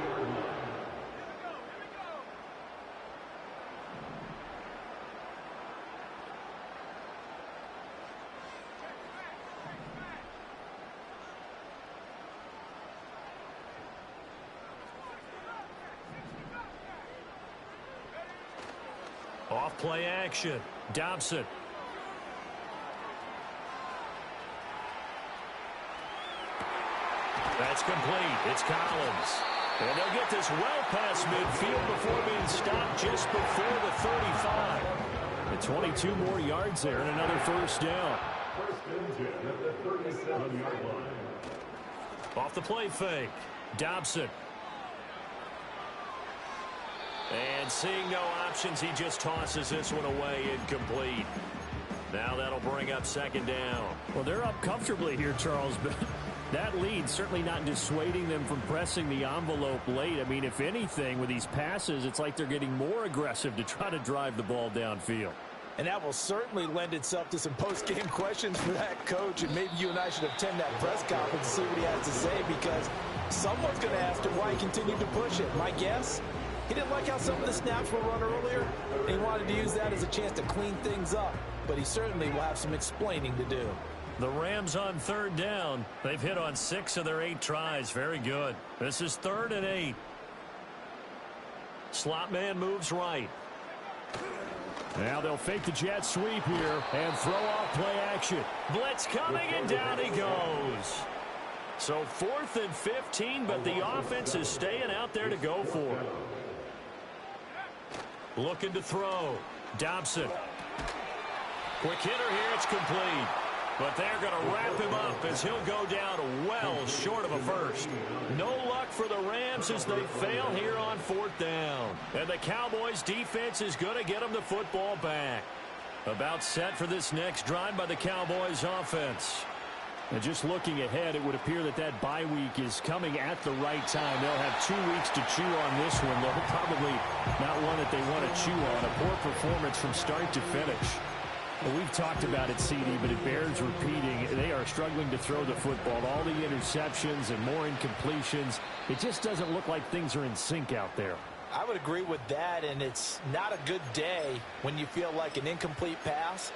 Off play action. Dobson. That's complete. It's Collins. And they'll get this well past midfield before being stopped just before the 35. And 22 more yards there and another first down. Off the play fake. Dobson. And seeing no options, he just tosses this one away, incomplete. Now that'll bring up second down. Well, they're up comfortably here, Charles, but that lead certainly not dissuading them from pressing the envelope late. I mean, if anything, with these passes, it's like they're getting more aggressive to try to drive the ball downfield. And that will certainly lend itself to some post-game questions for that coach, and maybe you and I should attend that press conference and see what he has to say, because someone's going to ask him why he continued to push it. My guess? He didn't like how some of the snaps were run earlier, and he wanted to use that as a chance to clean things up. But he certainly will have some explaining to do. The Rams on third down. They've hit on 6 of their 8 tries. Very good. This is 3rd and 8. Slot man moves right. Now they'll fake the jet sweep here and throw off play action. Blitz coming, and down he goes. So 4th and 15, but the offense is staying out there to go for it. Looking to throw. Dobson. Quick hitter here. It's complete. But they're going to wrap him up as he'll go down well short of a first. No luck for the Rams as they fail here on 4th down. And the Cowboys defense is going to get them the football back. About set for this next drive by the Cowboys offense. And just looking ahead, it would appear that that bye week is coming at the right time. They'll have 2 weeks to chew on this one, though probably not one that they want to chew on. A poor performance from start to finish. Well, we've talked about it, CD, but it bears repeating. They are struggling to throw the football. All the interceptions and more incompletions. It just doesn't look like things are in sync out there. I would agree with that, and it's not a good day when you feel like an incomplete pass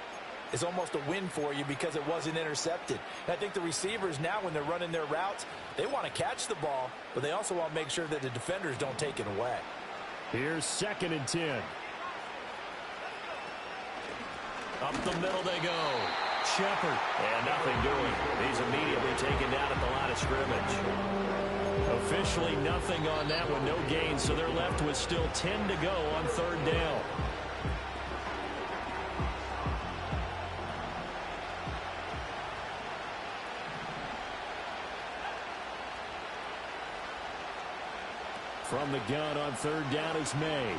is almost a win for you because it wasn't intercepted. And I think the receivers now, when they're running their routes, they want to catch the ball, but they also want to make sure that the defenders don't take it away. Here's 2nd and 10. Up the middle they go. Shepard. And nothing doing. He's immediately taken down at the line of scrimmage. Officially nothing on that one. No gain. So they're left with still 10 to go on 3rd down. From the gun on 3rd down is May.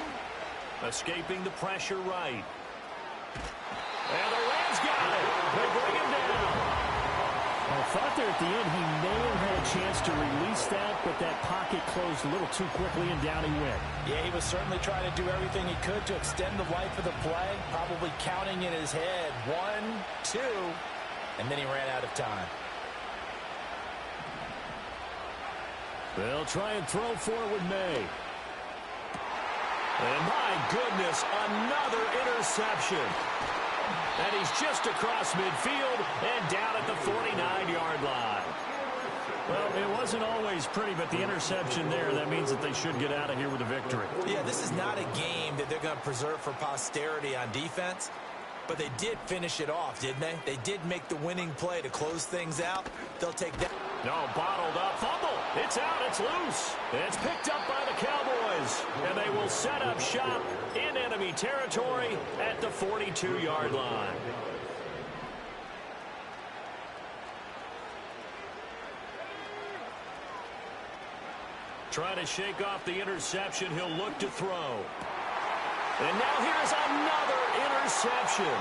Escaping the pressure right. And the Rams got it. They bring him down. A thought there at the end he may have had a chance to release that, but that pocket closed a little too quickly, and down he went. Yeah, he was certainly trying to do everything he could to extend the life of the play, probably counting in his head 1, 2, and then he ran out of time. They'll try and throw forward May. And my goodness, another interception. And he's just across midfield and down at the 49-yard line. Well, it wasn't always pretty, but the interception there, that means that they should get out of here with a victory. Yeah, this is not a game that they're going to preserve for posterity on defense, but they did finish it off, didn't they? They did make the winning play to close things out. They'll take that. No, bottled up. Fumble. It's out. It's loose. It's picked up by the Cowboys. And they will set up shop in enemy territory at the 42-yard line. Trying to shake off the interception. He'll look to throw. And now here's another interception.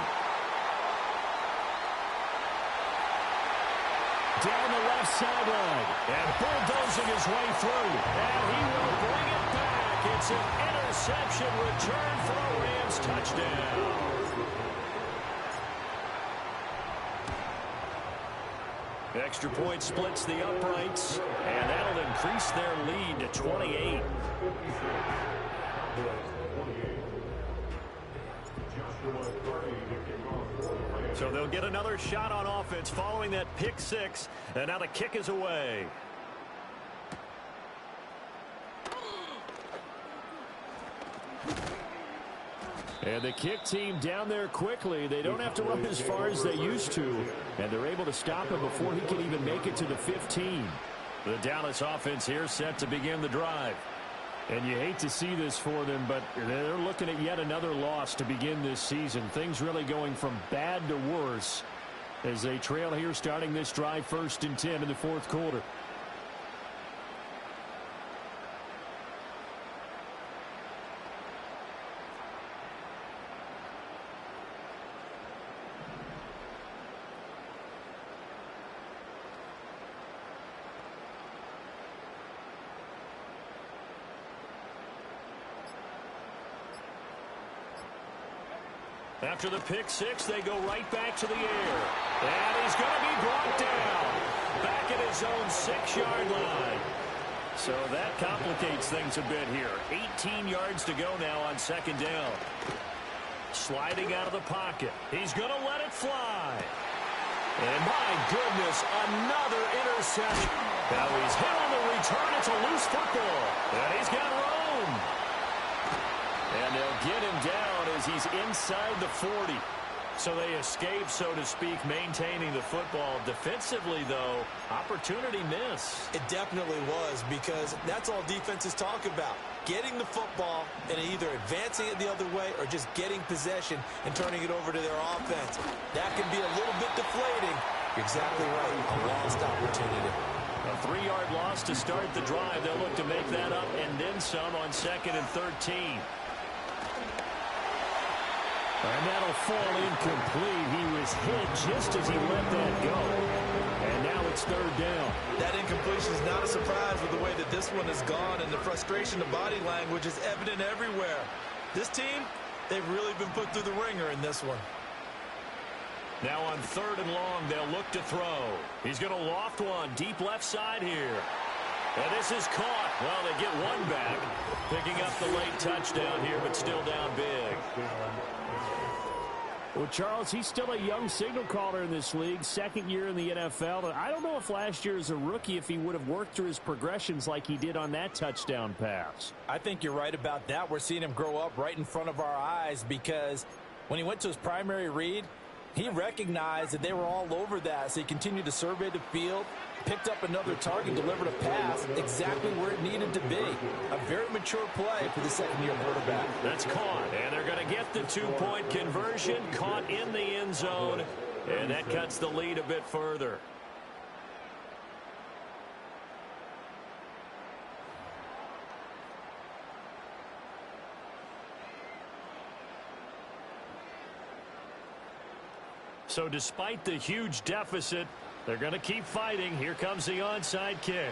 Down the left sideline. And bulldozing his way through. And he will bring it back. It's an interception return for a Rams touchdown. Extra point splits the uprights. And that'll increase their lead to 28. So they'll get another shot on offense following that pick six. And now the kick is away. And the kick team down there quickly. They don't have to run as far as they used to. And they're able to stop him before he can even make it to the 15. The Dallas offense here set to begin the drive. And you hate to see this for them, but they're looking at yet another loss to begin this season. Things really going from bad to worse as they trail here starting this drive 1st and 10 in the 4th quarter. After the pick six, they go right back to the air. And he's going to be brought down. Back at his own 6-yard line. So that complicates things a bit here. 18 yards to go now on 2nd down. Sliding out of the pocket. He's going to let it fly. And my goodness, another interception. Now he's hit on the return. It's a loose football. And he's got room. And they'll get him down as he's inside the 40. So they escape, so to speak, maintaining the football. Defensively, though, opportunity miss. It definitely was, because that's all defenses talk about. Getting the football and either advancing it the other way or just getting possession and turning it over to their offense. That can be a little bit deflating. You're exactly right. A lost opportunity. A 3-yard loss to start the drive. They'll look to make that up and then some on 2nd and 13. And that'll fall incomplete. He was hit just as he let that go. And now it's 3rd down. That incompletion is not a surprise with the way that this one has gone, and the frustration of body language is evident everywhere. This team, they've really been put through the ringer in this one. Now on 3rd and long, they'll look to throw. He's going to loft one deep left side here. And this is caught. Well, they get one back. Picking up the late touchdown here, but still down big. Well, Charles, he's still a young signal caller in this league, 2nd year in the NFL. And I don't know if last year as a rookie, if he would have worked through his progressions like he did on that touchdown pass. I think you're right about that. We're seeing him grow up right in front of our eyes, because when he went to his primary read, he recognized that they were all over that, so he continued to survey the field, picked up another target, delivered a pass exactly where it needed to be. A very mature play for the 2nd-year quarterback. That's caught, and they're going to get the 2-point conversion, caught in the end zone, and that cuts the lead a bit further. So despite the huge deficit, They're going to keep fighting. Here comes the onside kick.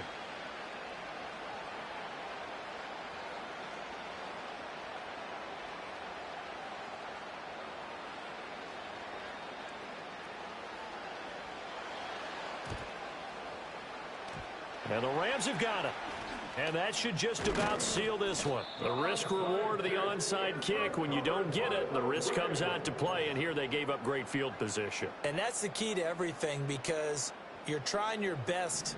And the Rams have got it. And that should just about seal this one. The risk-reward of the onside kick. When you don't get it, the risk comes out to play. And here they gave up great field position. And that's the key to everything, because you're trying your best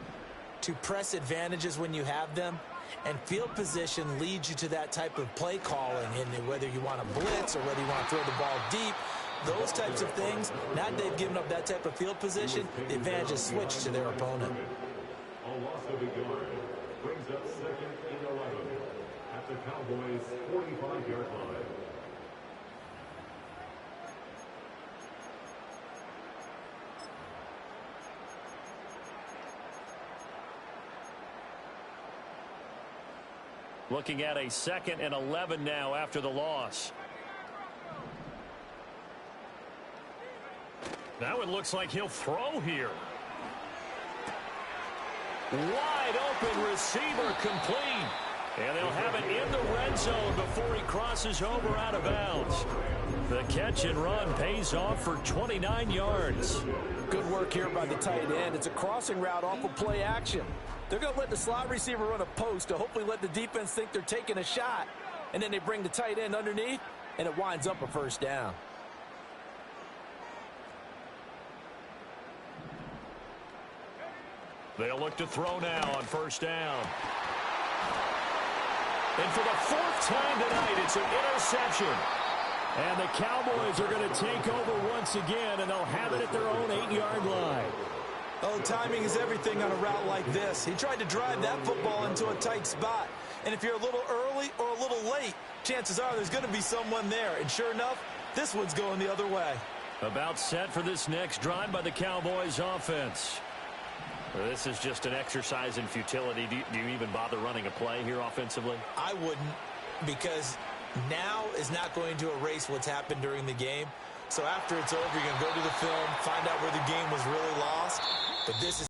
to press advantages when you have them. And field position leads you to that type of play calling. And whether you want to blitz or whether you want to throw the ball deep, those types of things, now that they've given up that type of field position, the advantage is switched to their opponent. A loss of a yard brings up 2nd and 11 at the Cowboys' 45-yard line. Looking at a 2nd and 11 now after the loss. Now it looks like he'll throw here. Wide open receiver, complete. And they'll have it in the red zone before he crosses over out of bounds. The catch and run pays off for 29 yards. Good work here by the tight end. It's a crossing route off of play action. They're going to let the slot receiver run a post to hopefully let the defense think they're taking a shot. And then they bring the tight end underneath, and it winds up a first down. They'll look to throw now on first down. And for the 4th time tonight, it's an interception. And the Cowboys are going to take over once again, and they'll have it at their own 8-yard line. Oh, timing is everything on a route like this. He tried to drive that football into a tight spot. And if you're a little early or a little late, chances are there's going to be someone there. And sure enough, this one's going the other way. About set for this next drive by the Cowboys offense. This is just an exercise in futility. Do you even bother running a play here offensively? I wouldn't, because now is not going to erase what's happened during the game. So after it's over, you're going to go to the film, find out where the game was really lost. But this is